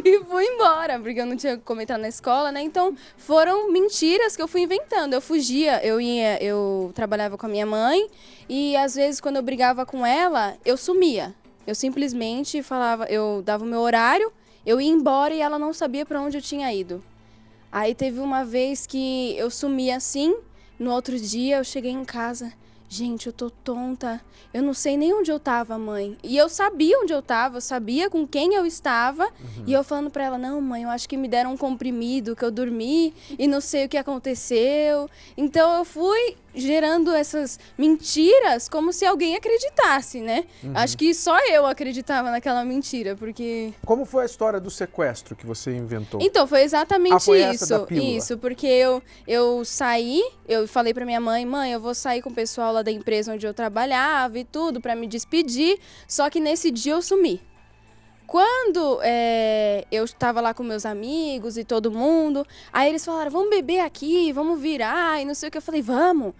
E fui embora, porque eu não tinha como entrar na escola, né? Então foram mentiras que eu fui inventando. Eu fugia, eu trabalhava com a minha mãe e às vezes quando eu brigava com ela, eu sumia. Eu simplesmente falava, eu dava o meu horário, eu ia embora e ela não sabia para onde eu tinha ido. Aí teve uma vez que eu sumi assim, no outro dia eu cheguei em casa, gente, eu tô tonta, eu não sei nem onde eu tava, mãe. E eu sabia onde eu tava, eu sabia com quem eu estava, e eu falando pra ela, não, mãe, eu acho que me deram um comprimido, que eu dormi e não sei o que aconteceu. Então eu fui gerando essas mentiras como se alguém acreditasse, né? Acho que só eu acreditava naquela mentira, porque... Como foi a história do sequestro que você inventou? Então, foi exatamente foi essa da isso. pílula? Isso, porque eu saí, eu falei pra minha mãe, eu vou sair com o pessoal lá da empresa onde eu trabalhava e tudo, pra me despedir, só que nesse dia eu sumi. Quando eu estava lá com meus amigos e todo mundo, aí eles falaram, vamos beber aqui, vamos virar, e não sei o que. Eu falei, vamos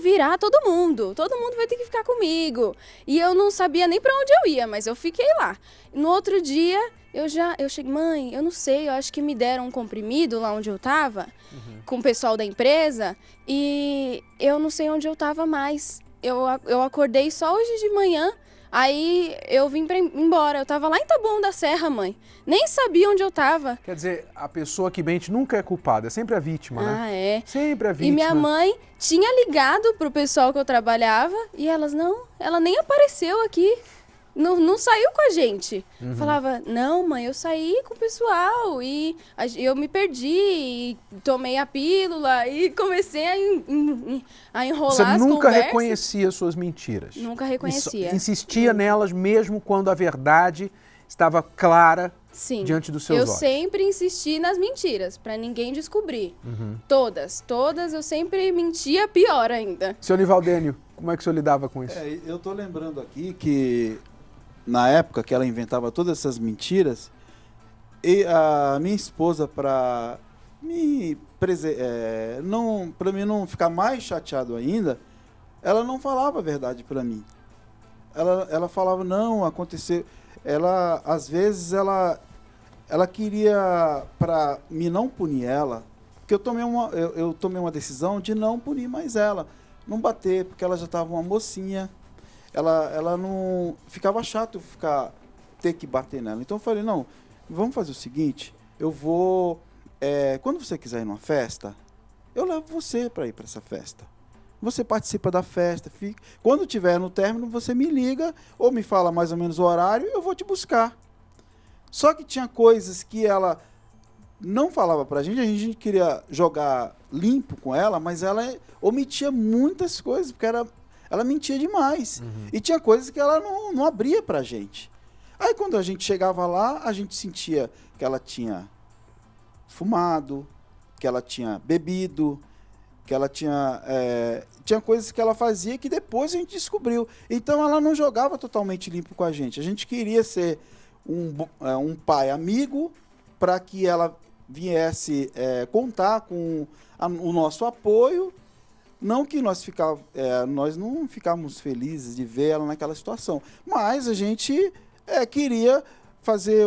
virar todo mundo vai ter que ficar comigo. E eu não sabia nem para onde eu ia, mas eu fiquei lá. No outro dia, eu cheguei, mãe, eu não sei, eu acho que me deram um comprimido lá onde eu estava, com o pessoal da empresa, e eu não sei onde eu estava mais. Eu acordei só hoje de manhã. Aí eu vim embora, eu tava lá em Taboão da Serra, mãe. Nem sabia onde eu tava. Quer dizer, a pessoa que mente nunca é culpada, é sempre a vítima, né? Ah, é. Sempre a vítima. E minha mãe tinha ligado pro pessoal que eu trabalhava e ela nem apareceu aqui. Não saiu com a gente. Falava, não, mãe, eu saí com o pessoal e eu me perdi, e tomei a pílula e comecei a enrolar as conversas. Você nunca reconhecia suas mentiras? Nunca reconhecia. Insistia nelas mesmo quando a verdade estava clara diante dos seus olhos? Eu sempre insisti nas mentiras, pra ninguém descobrir. Todas eu sempre mentia, pior ainda. Seu Nivaldênio, como é que o senhor lidava com isso? Eu tô lembrando aqui que na época que ela inventava todas essas mentiras, e a minha esposa, para mim não ficar mais chateado ainda, ela não falava a verdade para mim. Ela falava, não, aconteceu. Ela, às vezes, ela queria, para me não punir ela, porque eu tomei uma decisão de não punir mais ela, não bater, porque ela já estava uma mocinha. Ela não... Ficava chato ter que bater nela. Então eu falei, não, vamos fazer o seguinte, eu vou... quando você quiser ir numa festa, eu levo você para ir para essa festa. Você participa da festa, quando tiver no término, você me liga ou me fala mais ou menos o horário e eu vou te buscar. Só que tinha coisas que ela não falava pra gente, a gente queria jogar limpo com ela, mas ela omitia muitas coisas, porque ela mentia demais. E tinha coisas que ela não abria pra gente. Aí quando a gente chegava lá, a gente sentia que ela tinha fumado, que ela tinha bebido, que ela tinha coisas que ela fazia que depois a gente descobriu. Então ela não jogava totalmente limpo com a gente. A gente queria ser um pai amigo para que ela viesse contar com o nosso apoio. Não que nós não ficávamos felizes de ver ela naquela situação, mas a gente queria fazer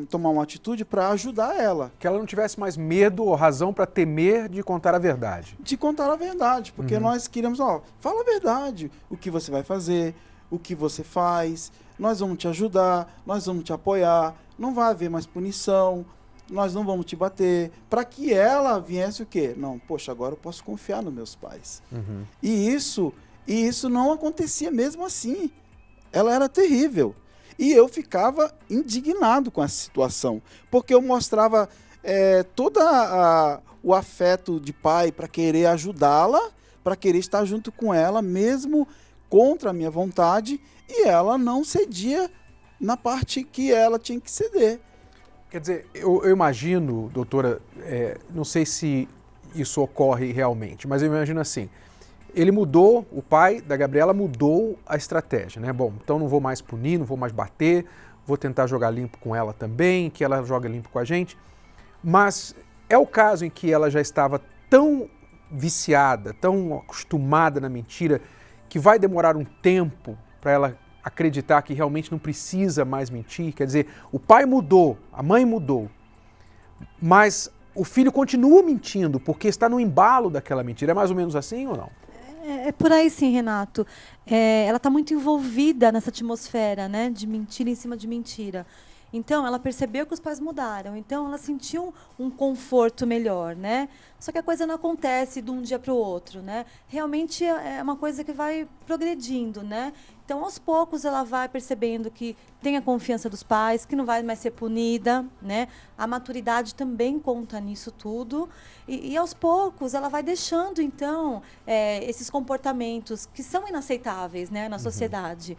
tomar uma atitude para ajudar ela. Que ela não tivesse mais medo ou razão para temer de contar a verdade. De contar a verdade, porque nós queríamos, fala a verdade, o que você vai fazer, o que você faz, nós vamos te ajudar, nós vamos te apoiar, não vai haver mais punição, nós não vamos te bater, para que ela viesse o quê? Não, poxa, agora eu posso confiar nos meus pais. E isso não acontecia mesmo assim. Ela era terrível. E eu ficava indignado com essa situação, porque eu mostrava todo o afeto de pai para querer ajudá-la, para querer estar junto com ela, mesmo contra a minha vontade, e ela não cedia na parte que ela tinha que ceder. Quer dizer, eu imagino, doutora, não sei se isso ocorre realmente, mas eu imagino assim, ele mudou, o pai da Gabriela mudou a estratégia, né? Bom, então não vou mais punir, não vou mais bater, vou tentar jogar limpo com ela também, que ela joga limpo com a gente, mas é o caso em que ela já estava tão viciada, tão acostumada na mentira, que vai demorar um tempo para ela acreditar que realmente não precisa mais mentir. Quer dizer, o pai mudou, a mãe mudou, mas o filho continua mentindo porque está no embalo daquela mentira. É mais ou menos assim ou não? É por aí sim, Renato. Ela está muito envolvida nessa atmosfera, né, de mentira em cima de mentira. Então, ela percebeu que os pais mudaram. Então, ela sentiu um conforto melhor, né? Só que a coisa não acontece de um dia para o outro, né? Realmente é uma coisa que vai progredindo, né? Então, aos poucos, ela vai percebendo que tem a confiança dos pais, que não vai mais ser punida, né? A maturidade também conta nisso tudo. E aos poucos, ela vai deixando, então, esses comportamentos que são inaceitáveis, né, na sociedade.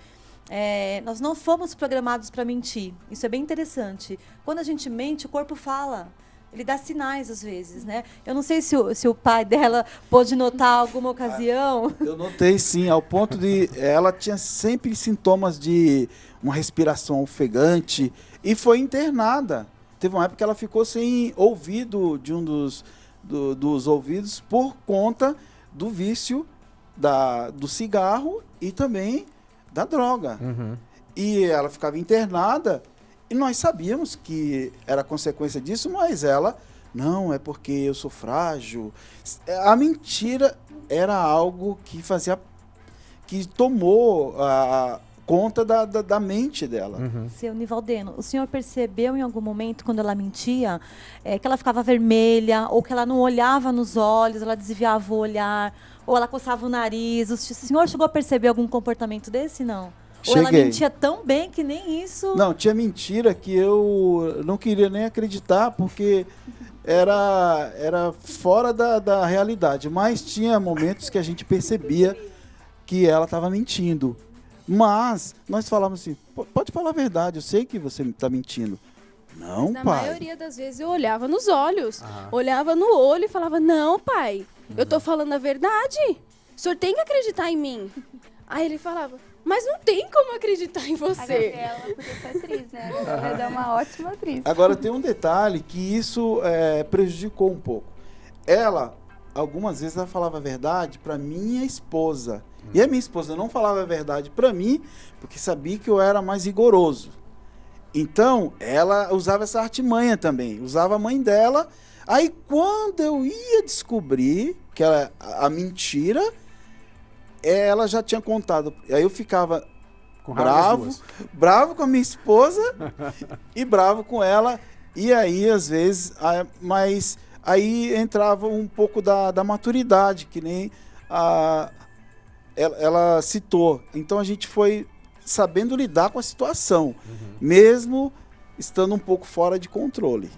Nós não fomos programados para mentir. Isso é bem interessante. Quando a gente mente, o corpo fala. Ele dá sinais, às vezes, né? Eu não sei se o pai dela pôde notar alguma ocasião. Eu notei, sim, ao ponto de... Ela tinha sempre sintomas de uma respiração ofegante e foi internada. Teve uma época que ela ficou sem ouvido de um dos ouvidos por conta do vício do cigarro e também da droga. E ela ficava internada e nós sabíamos que era consequência disso, mas ela, não, é porque eu sou frágil. A mentira era algo que tomou conta da mente dela. Seu Nivaldeno, o senhor percebeu em algum momento, quando ela mentia, que ela ficava vermelha, ou que ela não olhava nos olhos, ela desviava o olhar, ou ela coçava o nariz? O senhor chegou a perceber algum comportamento desse, não? Cheguei. Ou ela mentia tão bem que nem isso... Não, tinha mentira que eu não queria nem acreditar, porque era fora da realidade. Mas tinha momentos que a gente percebia que ela estava mentindo. Mas nós falávamos assim, pode falar a verdade, eu sei que você está mentindo. Não, Mas pai. Na maioria das vezes eu olhava nos olhos, olhava no olho e falava, não, pai, eu tô falando a verdade, o senhor tem que acreditar em mim. Aí ele falava, mas não tem como acreditar em você. Ela podia ser atriz, né? Ela é uma ótima atriz. Agora tem um detalhe que isso prejudicou um pouco. Ela, algumas vezes, ela falava a verdade para minha esposa. E a minha esposa não falava a verdade para mim, porque sabia que eu era mais rigoroso. Então, ela usava essa artimanha também. Usava a mãe dela. Aí, quando eu ia descobrir que a mentira, ela já tinha contado. Aí eu ficava bravo com a minha esposa e bravo com ela. E aí, às vezes, mas aí entrava um pouco da maturidade, que nem ela citou. Então a gente foi sabendo lidar com a situação, mesmo estando um pouco fora de controle.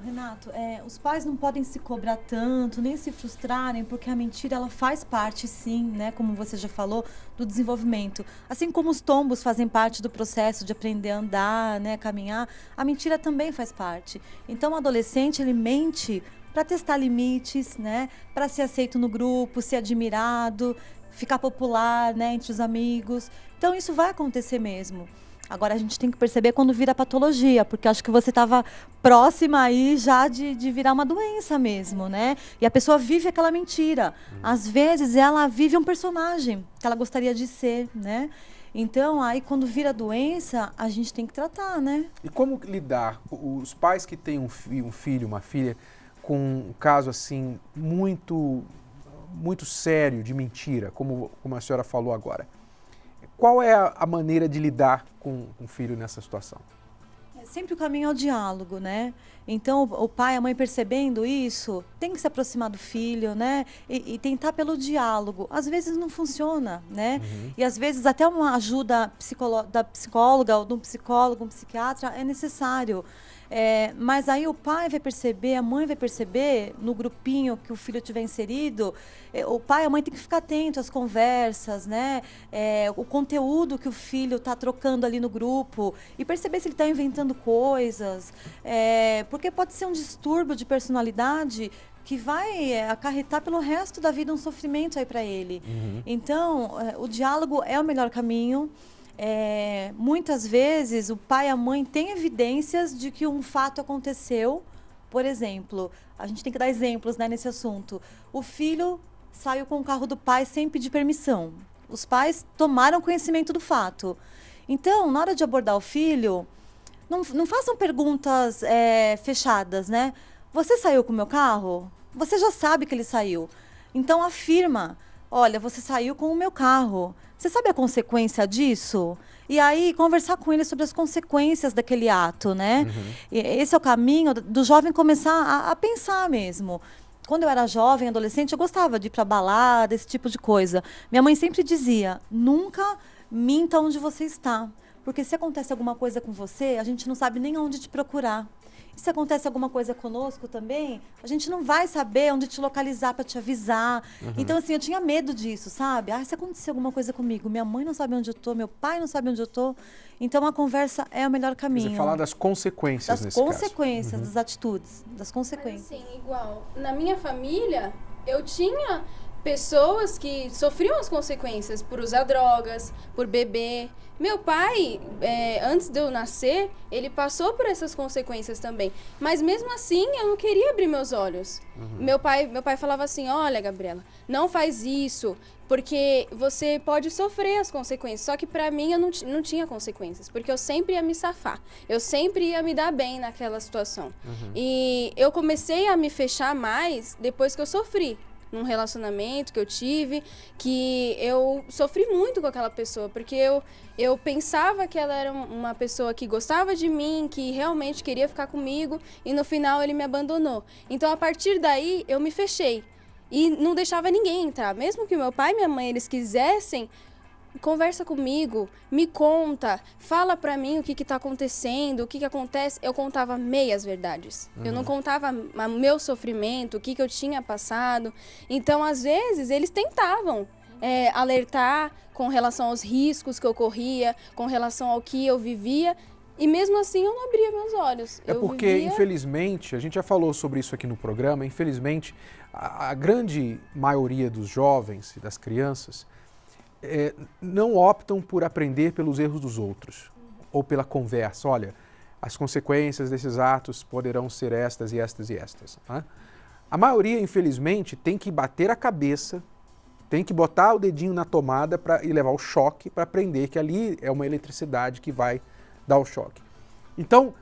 Renato, os pais não podem se cobrar tanto, nem se frustrarem, porque a mentira ela faz parte, sim, né, como você já falou, do desenvolvimento. Assim como os tombos fazem parte do processo de aprender a andar, né, caminhar, a mentira também faz parte. Então, o adolescente, ele mente para testar limites, né, para ser aceito no grupo, ser admirado, ficar popular, né, entre os amigos. Então, isso vai acontecer mesmo. Agora, a gente tem que perceber quando vira patologia, porque acho que você estava próxima aí já de virar uma doença mesmo, né? E a pessoa vive aquela mentira. Às vezes, ela vive um personagem que ela gostaria de ser, né? Então, aí, quando vira doença, a gente tem que tratar, né? E como lidar, os pais que têm um filho, uma filha, com um caso, assim, muito sério de mentira, como a senhora falou agora? Qual é a maneira de lidar com o filho nessa situação? Sempre o caminho é o diálogo, né? Então, o pai, a mãe percebendo isso, tem que se aproximar do filho, né? E tentar pelo diálogo. Às vezes não funciona, né? E às vezes até uma ajuda da psicóloga ou de um psicólogo, um psiquiatra é necessário. Mas aí o pai vai perceber, a mãe vai perceber, no grupinho que o filho tiver inserido, o pai e a mãe tem que ficar atento às conversas, né? O conteúdo que o filho está trocando ali no grupo e perceber se ele está inventando coisas, porque pode ser um distúrbio de personalidade que vai acarretar pelo resto da vida um sofrimento aí para ele. Então, o diálogo é o melhor caminho. Muitas vezes o pai e a mãe têm evidências de que um fato aconteceu. Por exemplo, a gente tem que dar exemplos, né, nesse assunto. O filho saiu com o carro do pai sem pedir permissão. Os pais tomaram conhecimento do fato. Então, na hora de abordar o filho, não façam perguntas fechadas, né? Você saiu com o meu carro? Você já sabe que ele saiu. Então, afirma. olha, você saiu com o meu carro. Você sabe a consequência disso? E aí, conversar com ele sobre as consequências daquele ato, né? E esse é o caminho do jovem começar a pensar mesmo. Quando eu era jovem, adolescente, eu gostava de ir para balada, esse tipo de coisa. Minha mãe sempre dizia, nunca minta onde você está. Porque se acontece alguma coisa com você, a gente não sabe nem onde te procurar. E se acontece alguma coisa conosco também, a gente não vai saber onde te localizar para te avisar. Então, assim, eu tinha medo disso, sabe? Se acontecer alguma coisa comigo, minha mãe não sabe onde eu estou, meu pai não sabe onde eu estou. Então, a conversa é o melhor caminho. Você falar das consequências nesse caso. Das consequências, das atitudes, das consequências. Mas, assim, igual, na minha família, eu tinha pessoas que sofriam as consequências por usar drogas, por beber. Meu pai, antes de eu nascer, ele passou por essas consequências também. Mas mesmo assim, eu não queria abrir meus olhos. Meu pai falava assim, olha, Gabriela, não faz isso, porque você pode sofrer as consequências. Só que pra mim, eu não tinha consequências, porque eu sempre ia me safar. Eu sempre ia me dar bem naquela situação. E eu comecei a me fechar mais depois que eu sofri. Num relacionamento que eu tive, que eu sofri muito com aquela pessoa, porque eu pensava que ela era uma pessoa que gostava de mim, que realmente queria ficar comigo, e no final ele me abandonou. Então, a partir daí, eu me fechei e não deixava ninguém entrar. Mesmo que meu pai e minha mãe, eles quisessem, conversa comigo, me conta, fala pra mim o que tá acontecendo, o que acontece. Eu contava meias verdades. Eu não contava o meu sofrimento, o que eu tinha passado. Então, às vezes, eles tentavam alertar com relação aos riscos que eu corria, com relação ao que eu vivia. E mesmo assim, eu não abria meus olhos. Infelizmente, a gente já falou sobre isso aqui no programa, infelizmente, a grande maioria dos jovens e das crianças não optam por aprender pelos erros dos outros ou pela conversa. Olha, as consequências desses atos poderão ser estas e estas e estas. Né? A maioria, infelizmente, tem que bater a cabeça, tem que botar o dedinho na tomada e levar o choque para aprender que ali é uma eletricidade que vai dar o choque. Então,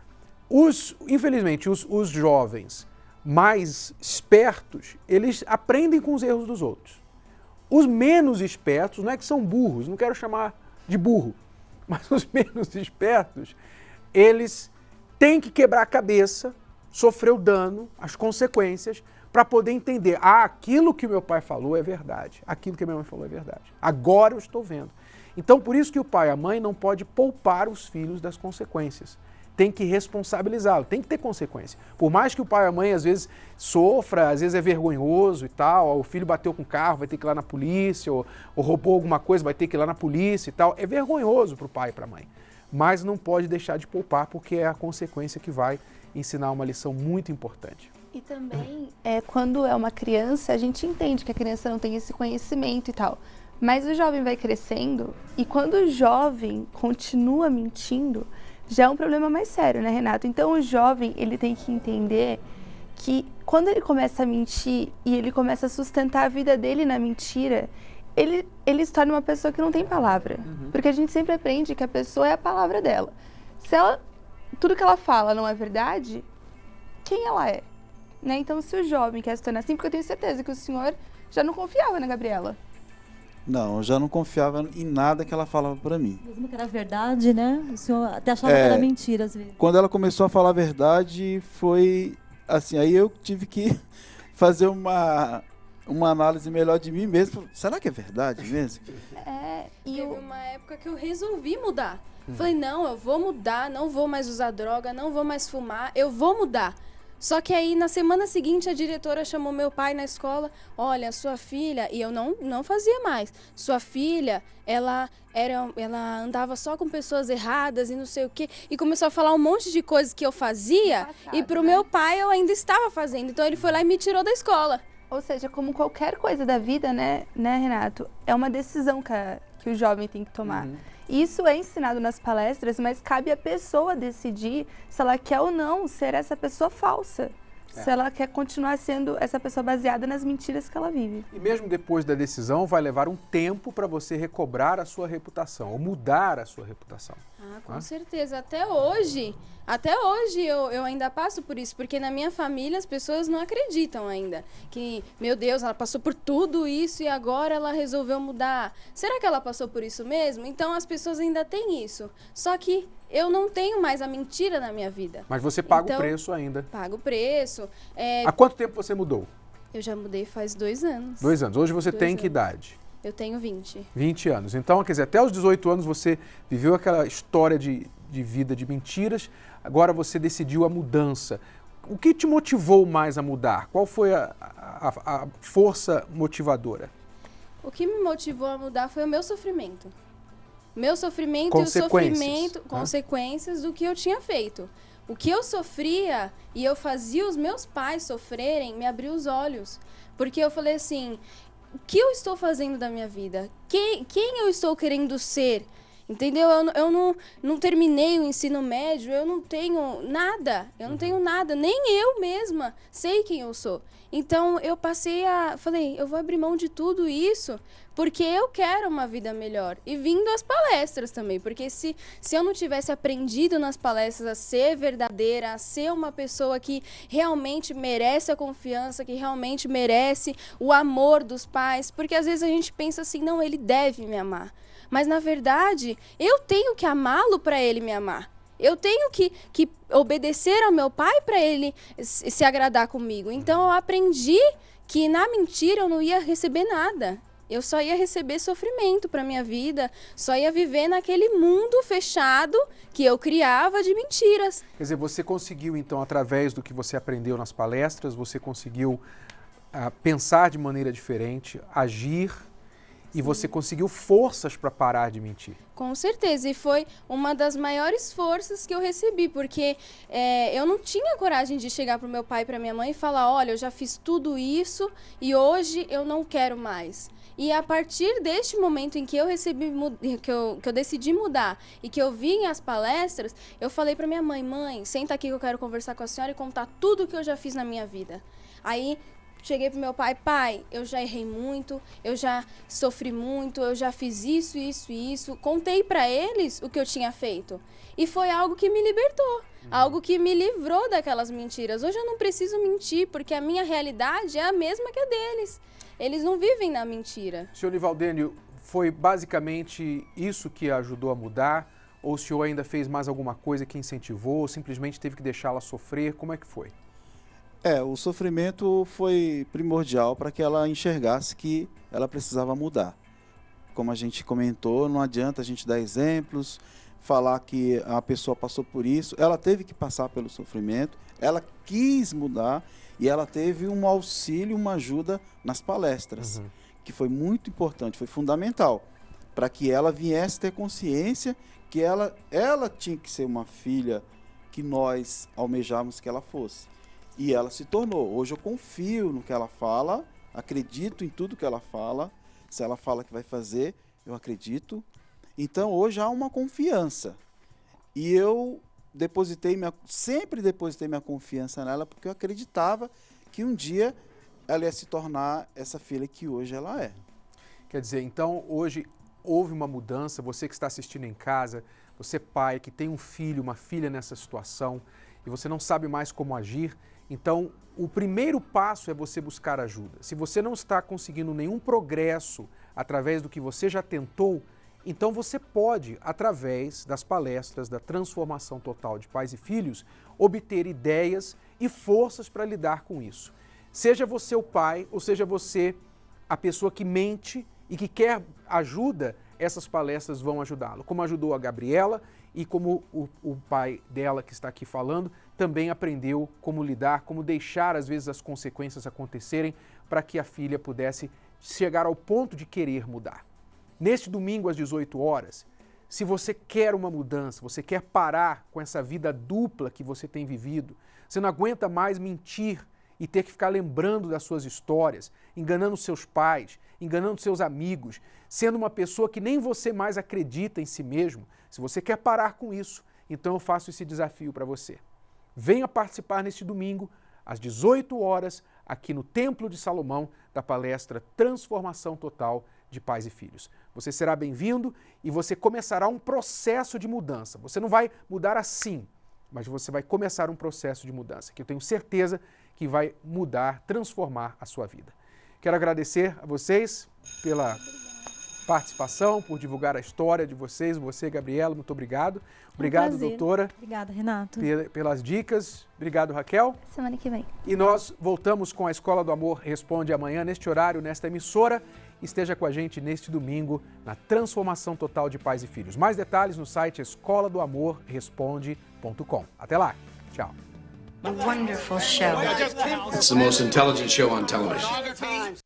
infelizmente, os jovens mais espertos, eles aprendem com os erros dos outros. Os menos espertos, não é que são burros, não quero chamar de burro, mas os menos espertos, eles têm que quebrar a cabeça, sofrer o dano, as consequências, para poder entender, aquilo que o meu pai falou é verdade, aquilo que a minha mãe falou é verdade. Agora eu estou vendo. Então, por isso que o pai e a mãe não podem poupar os filhos das consequências. Tem que responsabilizá-lo, tem que ter consequência. Por mais que o pai e a mãe às vezes sofra, às vezes é vergonhoso e tal, o filho bateu com o carro, vai ter que ir lá na polícia, ou roubou alguma coisa, vai ter que ir lá na polícia e tal. É vergonhoso para o pai e para a mãe. Mas não pode deixar de poupar, porque é a consequência que vai ensinar uma lição muito importante. E também, quando é uma criança, a gente entende que a criança não tem esse conhecimento e tal. Mas o jovem vai crescendo e quando o jovem continua mentindo, já é um problema mais sério, né, Renato? Então, o jovem, ele tem que entender que quando ele começa a mentir e ele começa a sustentar a vida dele na mentira, ele se torna uma pessoa que não tem palavra. Porque a gente sempre aprende que a pessoa é a palavra dela. Se tudo que ela fala não é verdade, quem ela é? Né? Então, se o jovem quer se tornar assim, porque eu tenho certeza que o senhor já não confiava na Gabriela. Não, eu já não confiava em nada que ela falava para mim. Mesmo que era verdade, né? O senhor até achava que era mentira às vezes. Quando ela começou a falar a verdade, foi assim, aí eu tive que fazer uma análise melhor de mim mesmo. Será que é verdade mesmo? Teve uma época que eu resolvi mudar. Falei, não, eu vou mudar, não vou mais usar droga, não vou mais fumar, eu vou mudar. Só que aí, na semana seguinte, a diretora chamou meu pai na escola. Olha, sua filha... E eu não fazia mais. Sua filha, ela andava só com pessoas erradas e não sei o quê. E começou a falar um monte de coisas que eu fazia. E pro meu pai, eu ainda estava fazendo. Então, ele foi lá e me tirou da escola. Ou seja, como qualquer coisa da vida, né, Renato? É uma decisão que o jovem tem que tomar. Isso é ensinado nas palestras, mas cabe à pessoa decidir se ela quer ou não ser essa pessoa falsa, se ela quer continuar sendo essa pessoa baseada nas mentiras que ela vive. E mesmo depois da decisão, vai levar um tempo para você recobrar a sua reputação, ou mudar a sua reputação. Ah, com certeza. Até hoje eu ainda passo por isso, porque na minha família as pessoas não acreditam ainda. Que, meu Deus, ela passou por tudo isso e agora ela resolveu mudar. Será que ela passou por isso mesmo? Então as pessoas ainda têm isso. Só que eu não tenho mais a mentira na minha vida. Mas você paga o preço ainda. Pago o preço. Há quanto tempo você mudou? Eu já mudei faz 2 anos. 2 anos. Hoje você 2 tem anos. que idade? Eu tenho 20. 20 anos. Então, quer dizer, até os 18 anos você viveu aquela história de vida de mentiras, agora você decidiu a mudança. O que te motivou mais a mudar? Qual foi a força motivadora? O que me motivou a mudar foi o meu sofrimento. Meu sofrimento e o sofrimento, consequências do que eu tinha feito. O que eu sofria e eu fazia os meus pais sofrerem me abriu os olhos. Porque eu falei assim, o que eu estou fazendo da minha vida? Quem eu estou querendo ser? Entendeu? Eu não terminei o ensino médio, eu não tenho nada. Eu não tenho nada, nem eu mesma sei quem eu sou. Então eu falei, eu vou abrir mão de tudo isso porque eu quero uma vida melhor. E vindo às palestras também, porque se eu não tivesse aprendido nas palestras a ser verdadeira, a ser uma pessoa que realmente merece a confiança, que realmente merece o amor dos pais, porque às vezes a gente pensa assim, não, ele deve me amar. Mas, na verdade, eu tenho que amá-lo para ele me amar. Eu tenho que obedecer ao meu pai para ele se agradar comigo. Então, eu aprendi que na mentira eu não ia receber nada. Eu só ia receber sofrimento para minha vida, só ia viver naquele mundo fechado que eu criava de mentiras. Quer dizer, você conseguiu, então, através do que você aprendeu nas palestras, você conseguiu pensar de maneira diferente, agir, e você conseguiu forças para parar de mentir. Com certeza, e foi uma das maiores forças que eu recebi, porque eu não tinha coragem de chegar para o meu pai e para minha mãe e falar, olha, eu já fiz tudo isso e hoje eu não quero mais. E a partir deste momento em que eu que eu decidi mudar e que eu vim às palestras, eu falei para minha mãe, senta aqui que eu quero conversar com a senhora e contar tudo que eu já fiz na minha vida. Aí cheguei pro meu pai, eu já errei muito, eu já sofri muito, eu já fiz isso, isso e isso. Contei para eles o que eu tinha feito. E foi algo que me libertou, algo que me livrou daquelas mentiras. Hoje eu não preciso mentir, porque a minha realidade é a mesma que a deles. Eles não vivem na mentira. Senhor Nivaldênio, foi basicamente isso que ajudou a mudar? Ou o senhor ainda fez mais alguma coisa que incentivou, ou simplesmente teve que deixá-la sofrer? Como é que foi? O sofrimento foi primordial para que ela enxergasse que ela precisava mudar. Como a gente comentou, não adianta a gente dar exemplos, falar que a pessoa passou por isso. Ela teve que passar pelo sofrimento, ela quis mudar e ela teve um auxílio, uma ajuda nas palestras, que foi muito importante, foi fundamental, para que ela viesse ter consciência que ela tinha que ser uma filha que nós almejávamos que ela fosse. E ela se tornou. Hoje eu confio no que ela fala, acredito em tudo que ela fala. Se ela fala que vai fazer, eu acredito. Então hoje há uma confiança. E eu sempre depositei minha confiança nela, porque eu acreditava que um dia ela ia se tornar essa filha que hoje ela é. Quer dizer, então hoje houve uma mudança, você que está assistindo em casa, você pai que tem um filho, uma filha nessa situação, e você não sabe mais como agir, então o primeiro passo é você buscar ajuda. Se você não está conseguindo nenhum progresso através do que você já tentou, então você pode, através das palestras da transformação total de pais e filhos, obter ideias e forças para lidar com isso. Seja você o pai, ou seja você a pessoa que mente e que quer ajuda, essas palestras vão ajudá-lo. Como ajudou a Gabriela e como o pai dela que está aqui falando, também aprendeu como lidar, como deixar às vezes as consequências acontecerem para que a filha pudesse chegar ao ponto de querer mudar. Neste domingo às 18 horas, se você quer uma mudança, você quer parar com essa vida dupla que você tem vivido, você não aguenta mais mentir e ter que ficar lembrando das suas histórias, enganando seus pais, enganando seus amigos, sendo uma pessoa que nem você mais acredita em si mesmo, se você quer parar com isso, então eu faço esse desafio para você. Venha participar neste domingo, às 18 horas, aqui no Templo de Salomão, da palestra Transformação Total de Pais e Filhos. Você será bem-vindo e você começará um processo de mudança. Você não vai mudar assim, mas você vai começar um processo de mudança, que eu tenho certeza que vai mudar, transformar a sua vida. Quero agradecer a vocês pela participação, por divulgar a história de vocês. Você, Gabriela, muito obrigado. Obrigado, doutora. Obrigada, Renato. Pelas dicas. Obrigado, Raquel. Semana que vem. E nós voltamos com a Escola do Amor Responde amanhã, neste horário, nesta emissora. Esteja com a gente neste domingo na Transformação Total de Pais e Filhos. Mais detalhes no site escoladoamorresponde.com. Até lá. Tchau. A wonderful show. It's the most intelligent show on television.